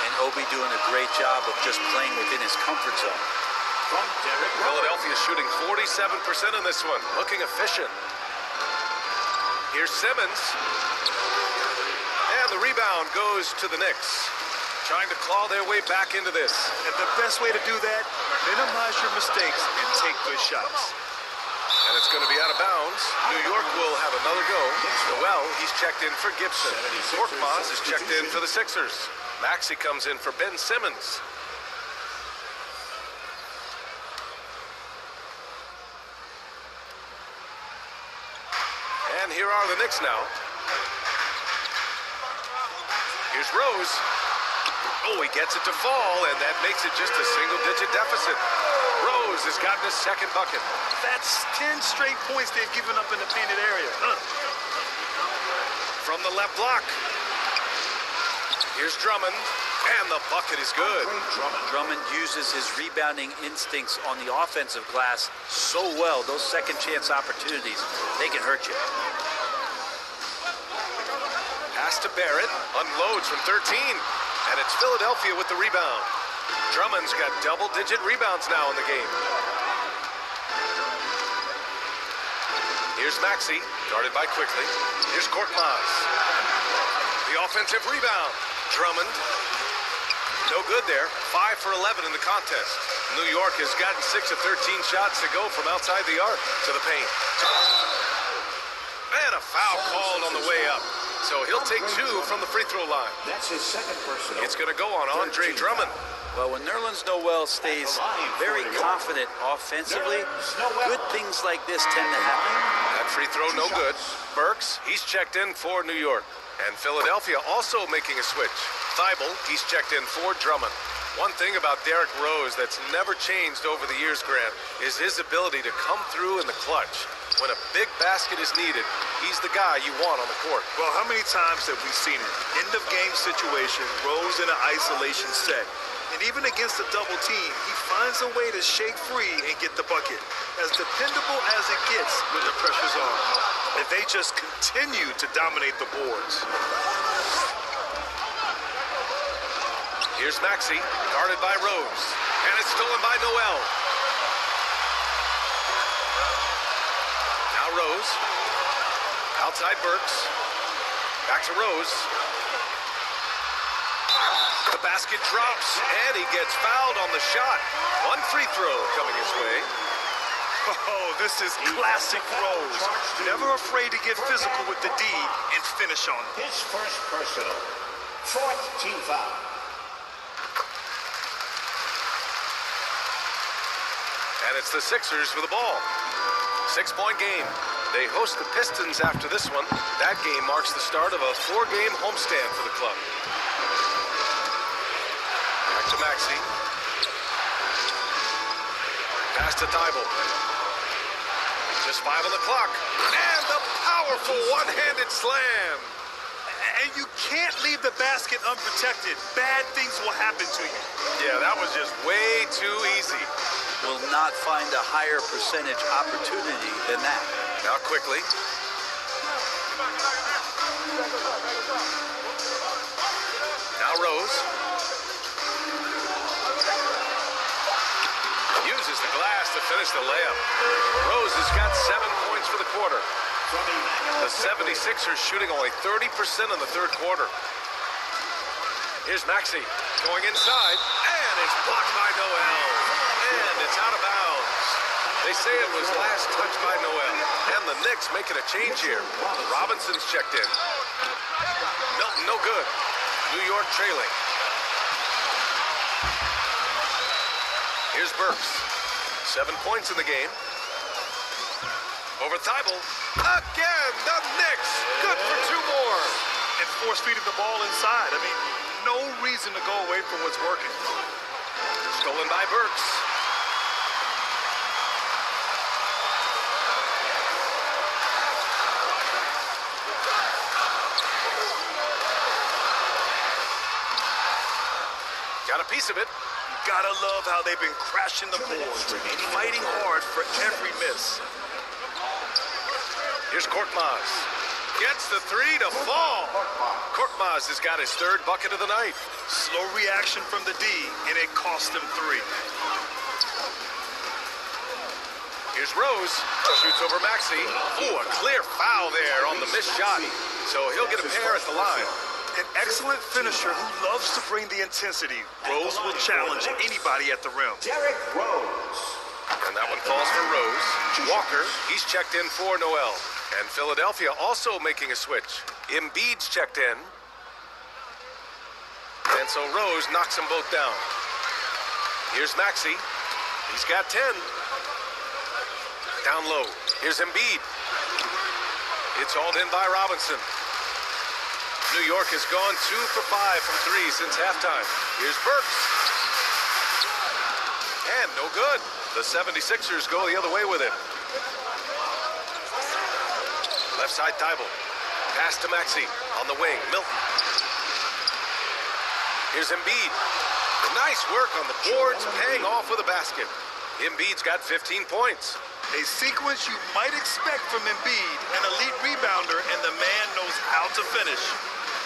Speaker 3: And Obi doing a great job of just playing within his comfort zone.
Speaker 2: Philadelphia shooting 47% in this one, looking efficient. Here's Simmons. And the rebound goes to the Knicks, trying to claw their way back into this.
Speaker 1: And the best way to do that, minimize your mistakes and take good shots.
Speaker 2: And it's going to be out of bounds. New York will have another go. Noel, he's checked in for Gibson. Korkmaz is checked in for the Sixers. Maxey comes in for Ben Simmons. And here are the Knicks now. Here's Rose. Oh, he gets it to fall, and that makes it just a single-digit deficit. Rose has gotten his second bucket.
Speaker 1: That's 10 straight points they've given up in the painted area.
Speaker 2: From the left block. Here's Drummond, and the bucket is good.
Speaker 3: Drummond uses his rebounding instincts on the offensive glass so well. Those second chance opportunities, they can hurt you.
Speaker 2: Pass to Barrett, unloads from 13, and it's Philadelphia with the rebound. Drummond's got double-digit rebounds now in the game. Here's Maxey, guarded by Quickly. Here's Korkmaz. The offensive rebound. Drummond, no good there. 5 for 11 in the contest. New York has gotten 6 of 13 shots to go from outside the arc to the paint. And a foul called on the way up. So he'll take 2 from the free throw line.
Speaker 4: That's his second personal.
Speaker 2: It's going to go on Andre Drummond.
Speaker 3: Well, when Nerlens Noel stays very confident offensively, good things like this tend to happen.
Speaker 2: That free throw no good. Burks, he's checked in for New York. And Philadelphia also making a switch. Thibault, he's checked in for Drummond. One thing about Derrick Rose that's never changed over the years, Grant, is his ability to come through in the clutch. When a big basket is needed, he's the guy you want on the court.
Speaker 1: Well, how many times have we seen it? End of game situation, Rose in an isolation set. And even against a double team, he finds a way to shake free and get the bucket. As dependable as it gets when the pressure's on. And they just continue to dominate the boards.
Speaker 2: Here's Maxey, guarded by Rose. And it's stolen by Noel. Rose. Outside Burks. Back to Rose. The basket drops, and he gets fouled on the shot. One free throw coming his way.
Speaker 1: Oh, this is classic Rose. Never afraid to get physical with the D and finish on it.
Speaker 4: His first personal. Fourth team foul.
Speaker 2: And it's the Sixers with the ball. 6-point game. They host the Pistons after this one. That game marks the start of a 4-game homestand for the club. Back to Maxey. Pass to Thibault. Just 5 on the clock. And the powerful one-handed slam.
Speaker 1: And you can't leave the basket unprotected. Bad things will happen to you.
Speaker 2: Yeah, that was just way too easy.
Speaker 3: Will not find a higher percentage opportunity than that.
Speaker 2: Now quickly. Now Rose. Uses the glass to finish the layup. Rose has got 7 points for the quarter. The 76ers shooting only 30% in the third quarter. Here's Maxey going inside, and it's blocked by Noel. And it's out of bounds. They say it was last touched by Noel. And the Knicks making a change here. Robinson's checked in. Milton, no good. New York trailing. Here's Burks. 7 points in the game. Over Thibault. Again, the Knicks. Good for 2 more.
Speaker 1: And force-feeding the ball inside. I mean, no reason to go away from what's working.
Speaker 2: Stolen by Burks. Got a piece of it.
Speaker 1: Gotta love how they've been crashing the boards, fighting hard for every miss.
Speaker 2: Here's Korkmaz. Gets the 3 to fall. Korkmaz has got his 3rd bucket of the night.
Speaker 1: Slow reaction from the D, and it cost him 3.
Speaker 2: Here's Rose. Shoots over Maxey. Ooh, a clear foul there on the missed shot. So he'll get a pair at the line.
Speaker 1: An excellent finisher who loves to bring the intensity. Rose will challenge anybody at the rim.
Speaker 4: Derrick Rose.
Speaker 2: And that one falls for Rose. Walker, he's checked in for Noel. And Philadelphia also making a switch. Embiid's checked in. And so Rose knocks them both down. Here's Maxey. He's got 10. Down low. Here's Embiid. It's hauled in by Robinson. New York has gone 2 for 5 from 3 since halftime. Here's Burks. And no good. The 76ers go the other way with it. Left side Thibault. Pass to Maxey. On the wing, Milton. Here's Embiid. Nice work on the boards, paying off with a basket. Embiid's got 15 points.
Speaker 1: A sequence you might expect from Embiid, an elite rebounder, and the man knows how to finish.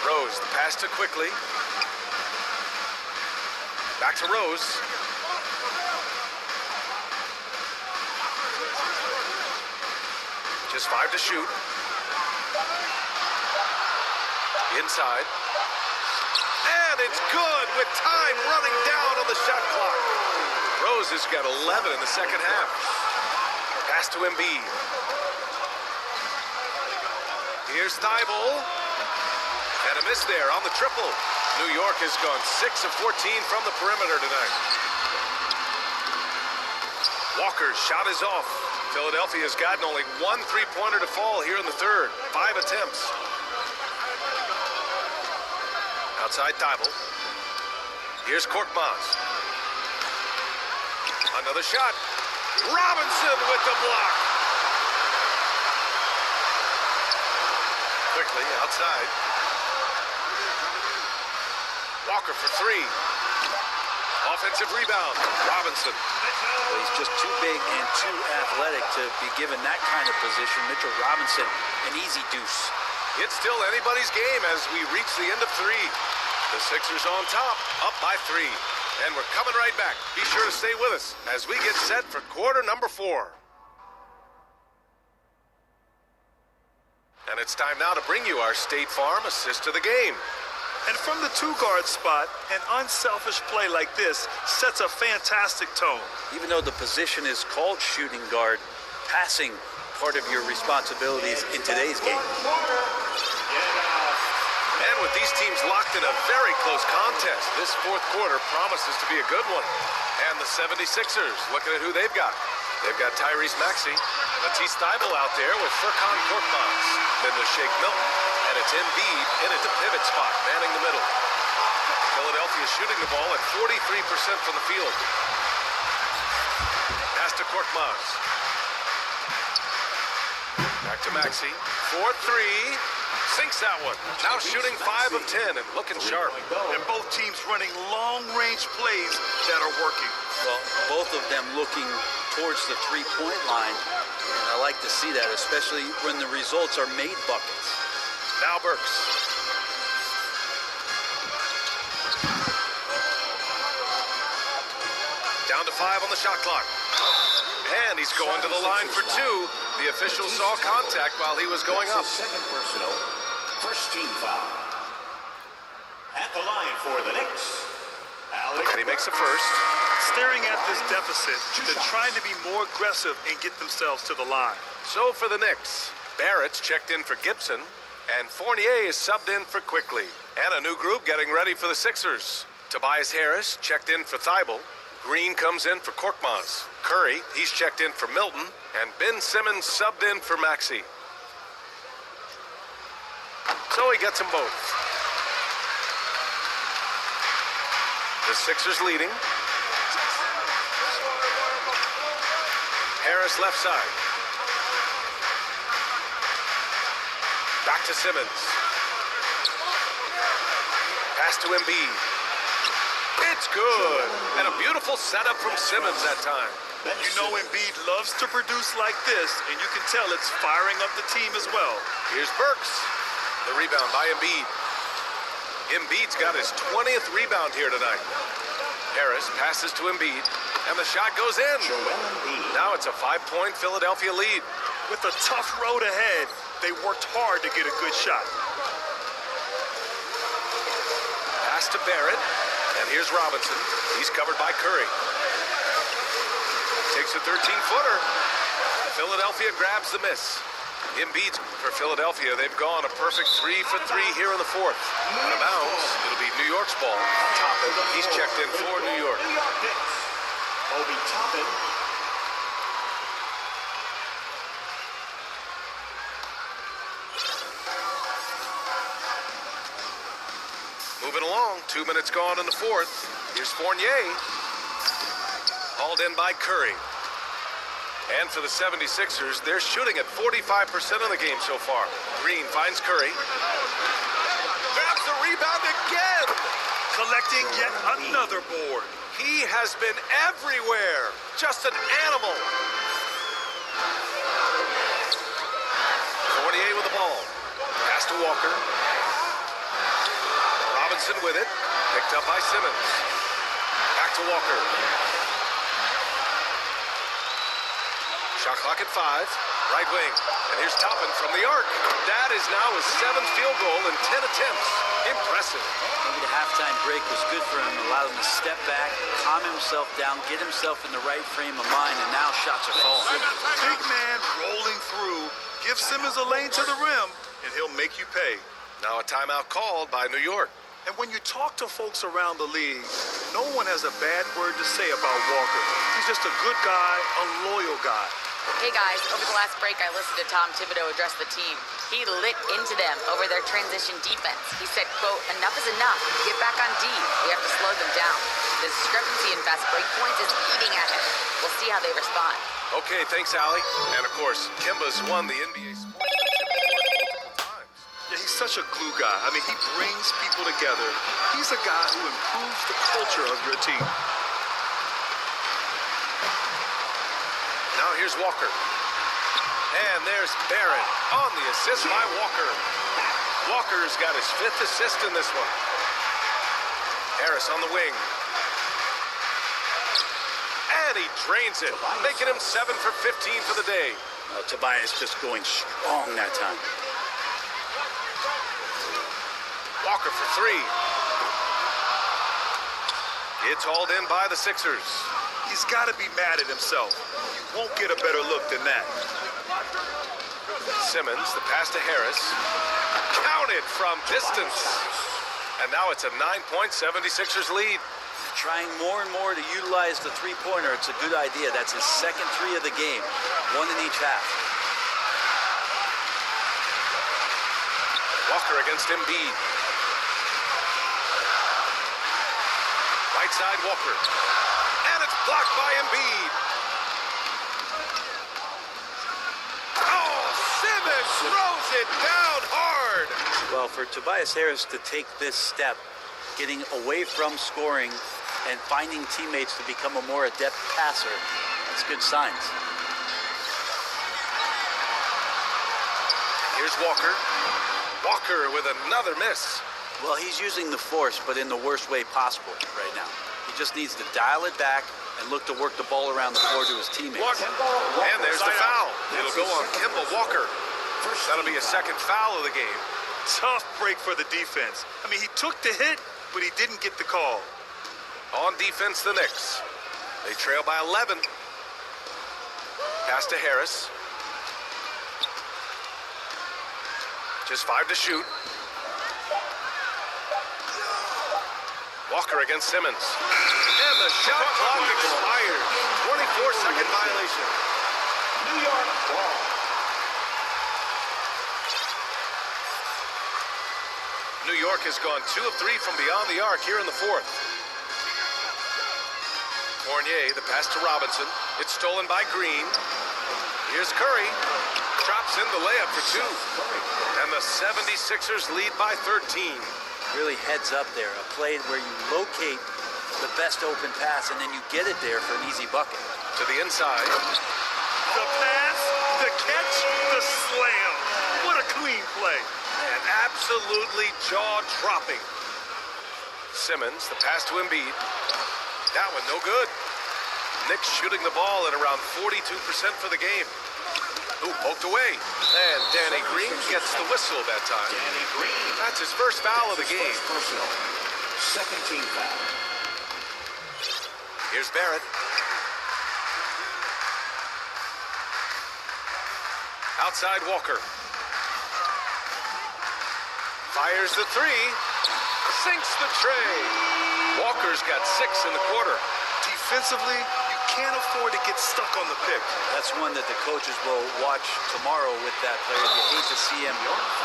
Speaker 2: Rose, the pass to quickly. Back to Rose. Just 5 to shoot. Inside. And it's good with time running down on the shot clock. Rose has got 11 in the second half. Pass to Embiid. Here's Thibault. And a miss there on the triple. New York has gone 6 of 14 from the perimeter tonight. Walker's shot is off. Philadelphia has gotten only 1 3-pointer to fall here in the third. 5 attempts. Outside Thibault. Here's Korkmaz. Another shot. Robinson with the block. Quickly outside. Walker for 3. Offensive rebound. Robinson.
Speaker 3: Well, he's just too big and too athletic to be given that kind of position. Mitchell Robinson, an easy deuce.
Speaker 2: It's still anybody's game as we reach the end of 3. The Sixers on top, up by 3. And we're coming right back. Be sure to stay with us as we get set for quarter number 4. And it's time now to bring you our State Farm assist of the game.
Speaker 1: And from the two-guard spot, an unselfish play like this sets a fantastic tone.
Speaker 3: Even though the position is called shooting guard, passing part of your responsibilities in today's game.
Speaker 2: And with these teams locked in a very close contest, this fourth quarter promises to be a good one. And the 76ers, looking at who they've got. They've got Tyrese Maxey, Matisse Thybulle out there with Furkan Korkmaz, then with Shake Milton, and it's Embiid in at the pivot spot, manning the middle. Philadelphia shooting the ball at 43% from the field. Pass to Korkmaz. Back to Maxey. 4-3. Sinks that one. Now shooting 5 of 10 and looking sharp.
Speaker 1: And both teams running long-range plays that are working.
Speaker 3: Well, both of them looking towards the three-point line. And I like to see that, especially when the results are made buckets.
Speaker 2: Now Burks. Down to 5 on the shot clock. And he's going to the line for 2. The official saw contact while he was going up.
Speaker 4: Second personal, first team foul. At the line for the Knicks, Alex.
Speaker 2: And he makes a first.
Speaker 1: Staring at this deficit, they're trying to be more aggressive and get themselves to the line.
Speaker 2: So for the Knicks, Barrett's checked in for Gibson, and Fournier is subbed in for Quickly. And a new group getting ready for the Sixers. Tobias Harris checked in for Thybulle. Green comes in for Korkmaz. Curry, he's checked in for Milton. And Ben Simmons subbed in for Maxey. So he gets them both. The Sixers leading. Harris left side. Back to Simmons. Pass to Embiid. It's good. And a beautiful setup from Simmons that time.
Speaker 1: You know Embiid loves to produce like this, and you can tell it's firing up the team as well.
Speaker 2: Here's Burks. The rebound by Embiid. Embiid's got his 20th rebound here tonight. Harris passes to Embiid, and the shot goes in. Now it's a 5-point Philadelphia lead.
Speaker 1: With a tough road ahead, they worked hard to get a good shot.
Speaker 2: Pass to Barrett, and here's Robinson. He's covered by Curry. Takes a 13-footer. Philadelphia grabs the miss. Embiid for Philadelphia. They've gone a perfect 3 for 3 here in the fourth. Out of bounds. It'll be New York's ball. Toppin, he's checked in for New York.
Speaker 4: New York Knicks. Obi Toppin.
Speaker 2: Moving along. 2 minutes gone in the fourth. Here's Fournier. Hauled in by Curry. And for the 76ers, they're shooting at 45% of the game so far. Green finds Curry. Grabs the rebound again.
Speaker 1: Collecting yet another board.
Speaker 2: He has been everywhere. Just an animal. Fournier with the ball. Pass to Walker. Robinson with it. Picked up by Simmons. Back to Walker. Shot clock at 5. Right wing. And here's Toppin from the arc. That is now his 7th field goal in 10 attempts. Impressive.
Speaker 3: Maybe the halftime break was good for him. Allowed him to step back, calm himself down, get himself in the right frame of mind, and now shots are falling.
Speaker 1: Big man rolling through. Give Simmons a lane to the rim, and he'll make you pay.
Speaker 2: Now a timeout called by New York.
Speaker 1: And when you talk to folks around the league, no one has a bad word to say about Walker. He's just a good guy, a loyal guy.
Speaker 6: Hey guys, over the last break I listened to Tom Thibodeau address the team. He lit into them over their transition defense. He said, quote, enough is enough. Get back on D. We have to slow them down. The discrepancy in fast break points is eating at him. We'll see how they respond.
Speaker 2: Okay, thanks, Allie. And of course, Kimba's won the NBA Sports Championship multiple times.
Speaker 1: Yeah, he's such a glue guy. I mean, he brings people together. He's a guy who improves the culture of your team.
Speaker 2: Now here's Walker. And there's Barrett on the assist by Walker. Walker's got his 5th assist in this one. Harris on the wing. And he drains it, making him 7 for 15 for the day.
Speaker 3: Tobias just going strong that time.
Speaker 2: Walker for three. It's hauled in by the Sixers.
Speaker 1: He's got to be mad at himself. You won't get a better look than that.
Speaker 2: Simmons, the pass to Harris. Counted from distance. And now it's a 9-point 76ers lead.
Speaker 3: Trying more and more to utilize the three-pointer. It's a good idea. That's his second three of the game. One in each half.
Speaker 2: Walker against Embiid. Right side Walker. And it's blocked by Embiid. Oh, Simmons throws it down hard.
Speaker 3: Well, for Tobias Harris to take this step, getting away from scoring and finding teammates to become a more adept passer, that's good signs.
Speaker 2: Here's Walker. Walker with another miss.
Speaker 3: Well, he's using the force, but in the worst way possible right now. He just needs to dial it back and look to work the ball around the floor to his teammates.
Speaker 2: And there's the foul. It'll go on Kemba Walker. That'll be a second foul of the game.
Speaker 1: Tough break for the defense. I mean, he took the hit, but he didn't get the call.
Speaker 2: On defense, the Knicks. They trail by 11. Pass to Harris. Just 5 to shoot. Walker against Simmons. And the shot clock expires. 24-second violation.
Speaker 4: New York ball.
Speaker 2: New York has gone 2 of 3 from beyond the arc here in the fourth. Fournier, the pass to Robinson. It's stolen by Green. Here's Curry. Drops in the layup for 2. And the 76ers lead by 13.
Speaker 3: Really heads up there, a play where you locate the best open pass and then you get it there for an easy bucket.
Speaker 2: To the inside.
Speaker 1: The pass, the catch, the slam. What a clean play.
Speaker 2: And absolutely jaw-dropping. Simmons, the pass to Embiid. That one no good. Knicks shooting the ball at around 42% for the game. Ooh, poked away. And Danny Green gets the whistle that time.
Speaker 4: Danny Green.
Speaker 2: That's his first foul of the game.
Speaker 4: Personal. Second team foul.
Speaker 2: Here's Barrett. Outside Walker. Fires the three. Sinks the tray. Walker's got 6 in the quarter.
Speaker 1: Defensively, you can't afford to get stuck on the pick.
Speaker 3: That's one that the coaches will watch tomorrow with that player. You hate to see him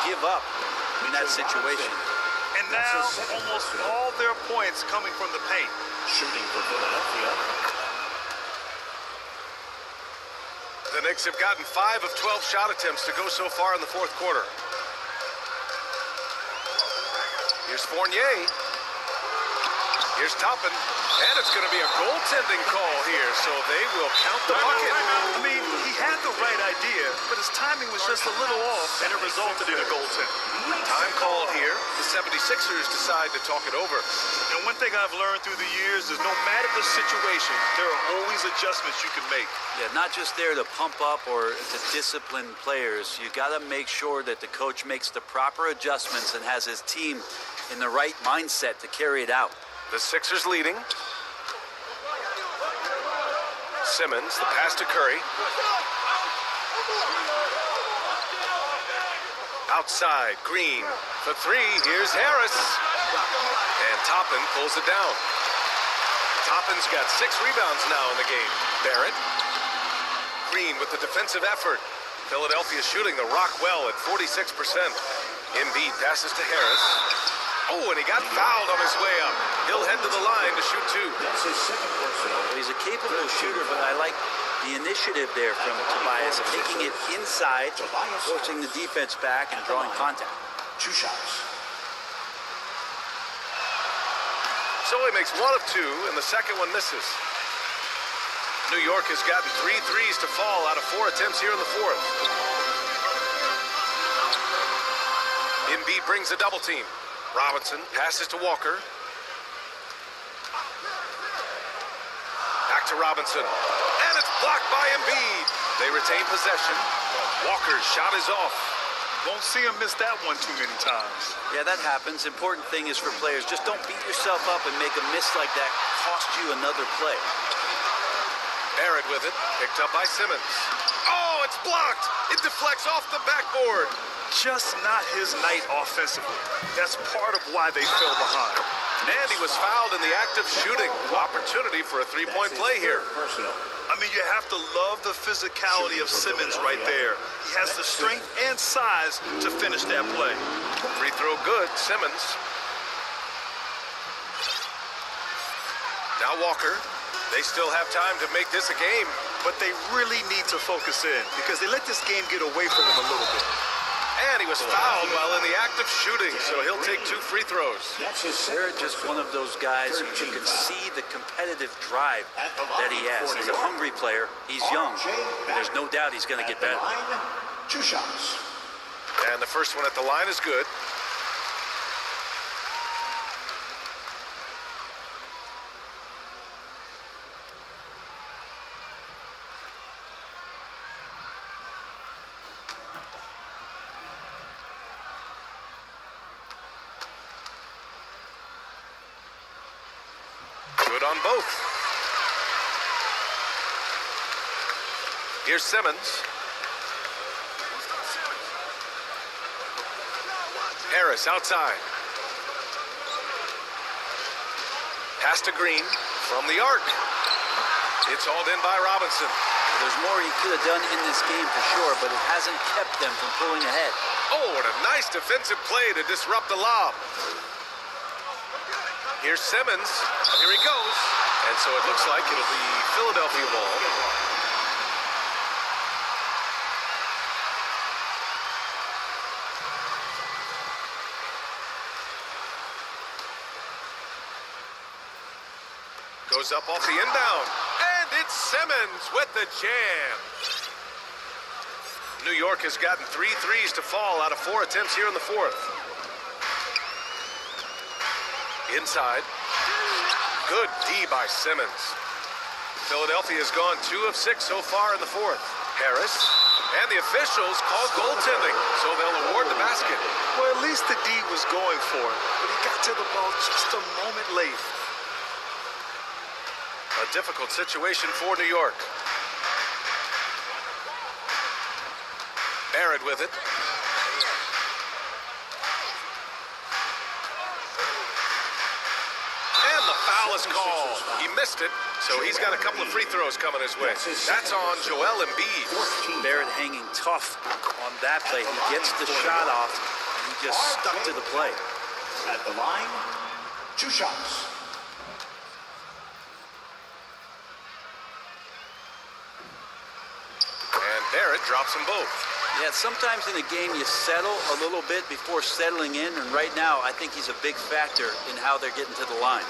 Speaker 3: give up in that situation.
Speaker 1: And now, almost all their points coming from the paint.
Speaker 4: Shooting for Philadelphia.
Speaker 2: The Knicks have gotten 5 of 12 shot attempts to go so far in the fourth quarter. Here's Fournier. Here's Toppin. And it's going to be a goaltending call here, so they will count the bucket.
Speaker 1: I mean, he had the right idea, but his timing was just a little off, and it resulted in a goaltend.
Speaker 2: Time called here. The 76ers decide to talk it over.
Speaker 1: And one thing I've learned through the years is no matter the situation, there are always adjustments you can make.
Speaker 3: Yeah, not just there to pump up or to discipline players. You got to make sure that the coach makes the proper adjustments and has his team in the right mindset to carry it out.
Speaker 2: The Sixers leading. Simmons, the pass to Curry. Outside, Green. For 3, here's Harris. And Toppin pulls it down. Toppin's got 6 rebounds now in the game. Barrett. Green with the defensive effort. Philadelphia shooting the rock well at 46%. Embiid passes to Harris. Oh, and he got fouled on his way up. He'll head to the line to shoot 2.
Speaker 4: That's his second personal.
Speaker 3: He's a capable shooter, but I like the initiative there from Tobias, taking it inside, forcing the defense back, and drawing contact.
Speaker 4: 2 shots.
Speaker 2: So he makes 1 of 2, and the second one misses. New York has gotten 3 threes to fall out of 4 attempts here in the fourth. Embiid brings a double team. Robinson passes to Walker. Back to Robinson. And it's blocked by Embiid. They retain possession. Walker's shot is off.
Speaker 1: Won't see him miss that one too many times.
Speaker 3: Yeah, that happens. Important thing is for players, just don't beat yourself up and make a miss like that cost you another play.
Speaker 2: Barrett with it, picked up by Simmons. Oh, it's blocked! It deflects off the backboard.
Speaker 1: Just not his night offensively. That's part of why they fell behind.
Speaker 2: And he was fouled in the act of shooting. Opportunity for a three-point play here.
Speaker 4: Personal.
Speaker 1: I mean, you have to love the physicality of Simmons right there. He has the strength and size to finish that play.
Speaker 2: Free throw good, Simmons. Now Walker. They still have time to make this a game.
Speaker 1: But they really need to focus in because they let this game get away from them a little bit.
Speaker 2: And he was fouled while in the act of shooting, so he'll take 2 free throws.
Speaker 4: That's his
Speaker 3: They're just one of those guys who you can see the competitive drive that he has. He's a hungry player. He's young. There's no doubt he's going to get better.
Speaker 4: 2 shots.
Speaker 2: And the first one at the line is good. Good on both. Here's Simmons. Harris outside. Pass to Green from the arc. It's hauled in by Robinson.
Speaker 3: There's more he could have done in this game for sure, but it hasn't kept them from pulling ahead.
Speaker 2: Oh, what a nice defensive play to disrupt the lob. Here's Simmons. Here he goes. And so it looks like it'll be Philadelphia ball. Goes up off the inbound. And it's Simmons with the jam. New York has gotten 3 threes to fall out of 4 attempts here in the fourth. Inside. Good D by Simmons. Philadelphia has gone 2 of 6 so far in the fourth. Harris. And the officials call goaltending, so they'll award the basket.
Speaker 1: Well, at least the D was going for it, but he got to the ball just a moment late.
Speaker 2: A difficult situation for New York. Barrett with it. And the foul is called. He missed it, so he's got a couple of free throws coming his way. That's on Joel Embiid.
Speaker 3: Barrett hanging tough on that play. He gets the shot off, and he just stuck to the play.
Speaker 4: At the line, 2 shots.
Speaker 2: And Barrett drops them both.
Speaker 3: Yeah, sometimes in a game you settle a little bit before settling in, and right now I think he's a big factor in how they're getting to the line.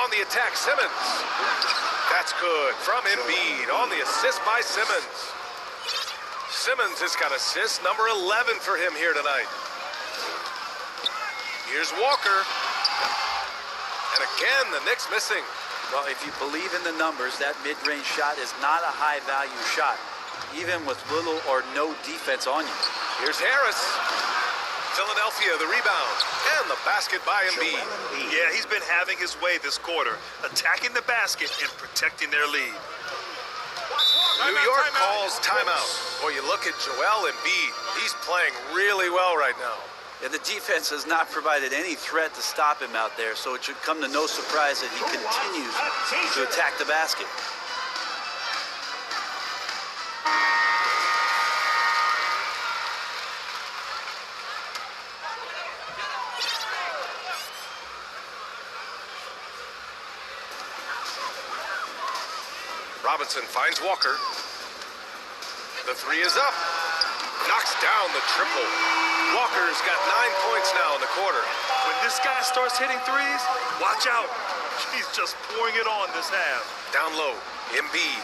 Speaker 2: On the attack, Simmons. That's good from Embiid on the assist by Simmons. Simmons has got assist number 11 for him here tonight. Here's Walker. And again, the Knicks missing.
Speaker 3: Well, if you believe in the numbers, that mid-range shot is not a high-value shot, even with little or no defense on you.
Speaker 2: Here's Harris. Philadelphia, the rebound, and the basket by Embiid.
Speaker 1: Yeah, he's been having his way this quarter, attacking the basket and protecting their lead.
Speaker 2: New York calls timeout. Boy, you look at Joel Embiid. He's playing really well right now.
Speaker 3: Yeah, the defense has not provided any threat to stop him out there, so it should come to no surprise that he continues to attack the basket.
Speaker 2: Robinson finds Walker. The 3 is up. Knocks down the triple. Walker's got 9 points now in the quarter.
Speaker 1: When this guy starts hitting threes, watch out. He's just pouring it on this half.
Speaker 2: Down low, Embiid.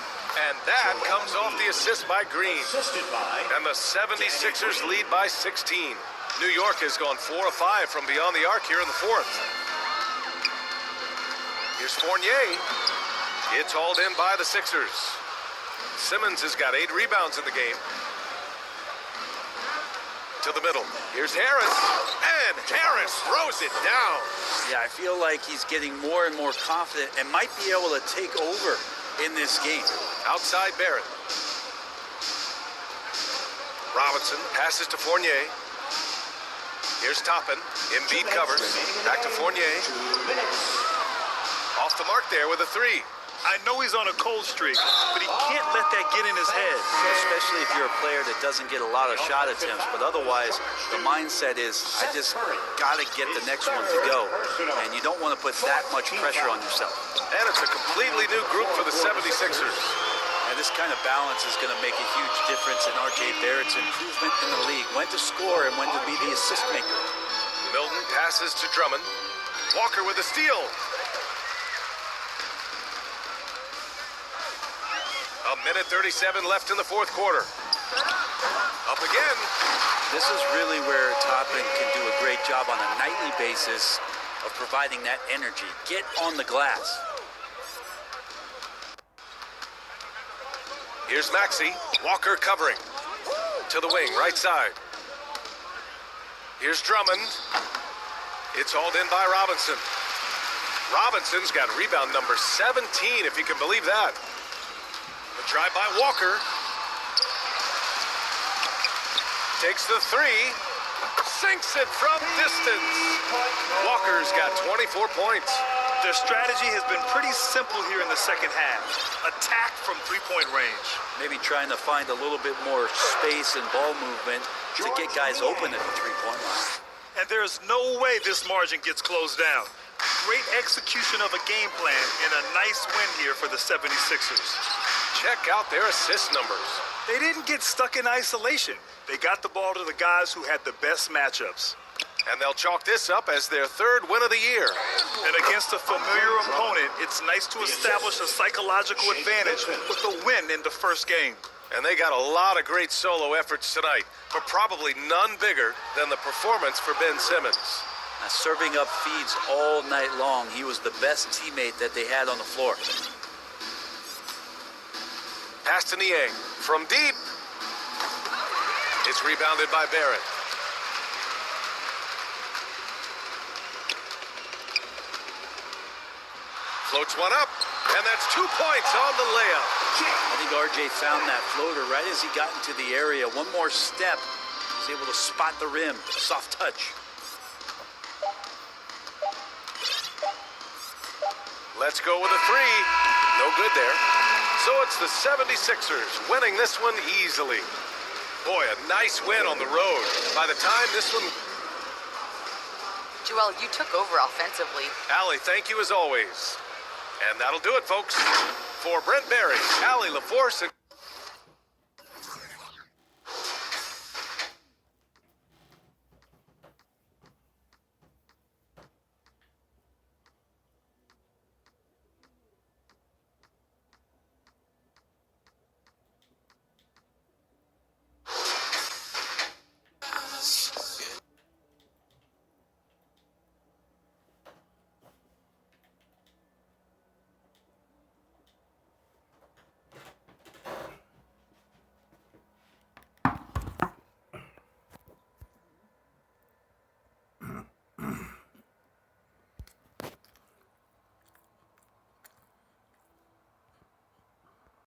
Speaker 2: And that comes off the assist by Green.
Speaker 4: Assisted by.
Speaker 2: And the 76ers lead by 16. New York has gone 4 of 5 from beyond the arc here in the fourth. Here's Fournier. It's hauled in by the Sixers. Simmons has got 8 rebounds in the game. To the middle. Here's Harris. And Harris throws it down.
Speaker 3: Yeah, I feel like he's getting more and more confident and might be able to take over in this game.
Speaker 2: Outside Barrett. Robinson passes to Fournier. Here's Toppin. Embiid covers. Back to Fournier. Off the mark there with a three.
Speaker 1: I know he's on a cold streak, but he can't let that get in his head.
Speaker 3: Especially if you're a player that doesn't get a lot of shot attempts, but otherwise the mindset is, I just got to get the next one to go, and you don't want to put that much pressure on yourself.
Speaker 2: And it's a completely new group for the 76ers.
Speaker 3: And this kind of balance is going to make a huge difference in R.J. Barrett's improvement in the league, when to score and when to be the assist maker.
Speaker 2: Milton passes to Drummond. Walker with a steal. A minute 37 left in the fourth quarter. Up again.
Speaker 3: This is really where Toppin can do a great job on a nightly basis of providing that energy. Get on the glass.
Speaker 2: Here's Maxey. Walker covering. To the wing, right side. Here's Drummond. It's hauled in by Robinson. Robinson's got rebound number 17, if you can believe that. The drive by Walker. Takes the three. Sinks it from distance. Walker's got 24 points.
Speaker 1: Their strategy has been pretty simple here in the second half. Attack from three-point range.
Speaker 3: Maybe trying to find a little bit more space and ball movement to get guys open at the three-point line.
Speaker 1: And there's no way this margin gets closed down. Great execution of a game plan and a nice win here for the 76ers.
Speaker 2: Check out their assist numbers.
Speaker 1: They didn't get stuck in isolation. They got the ball to the guys who had the best matchups.
Speaker 2: And they'll chalk this up as their third win of the year.
Speaker 1: And against a familiar opponent, it's nice to establish a psychological advantage with a win in the first game.
Speaker 2: And they got a lot of great solo efforts tonight, but probably none bigger than the performance for Ben Simmons.
Speaker 3: Now, serving up feeds all night long, he was the best teammate that they had on the floor.
Speaker 2: Pass to Niang. From deep. It's rebounded by Barrett. Floats one up, and that's 2 points on the layup.
Speaker 3: I think RJ found that floater right as he got into the area. One more step, he's able to spot the rim. Soft touch.
Speaker 2: Let's go with a three. No good there. So it's the 76ers winning this one easily. Boy, a nice win on the road. By the time this one...
Speaker 6: Joel, you took over offensively.
Speaker 2: Allie, thank you as always. And that'll do it, folks. For Brent Barry, Allie LaForce, and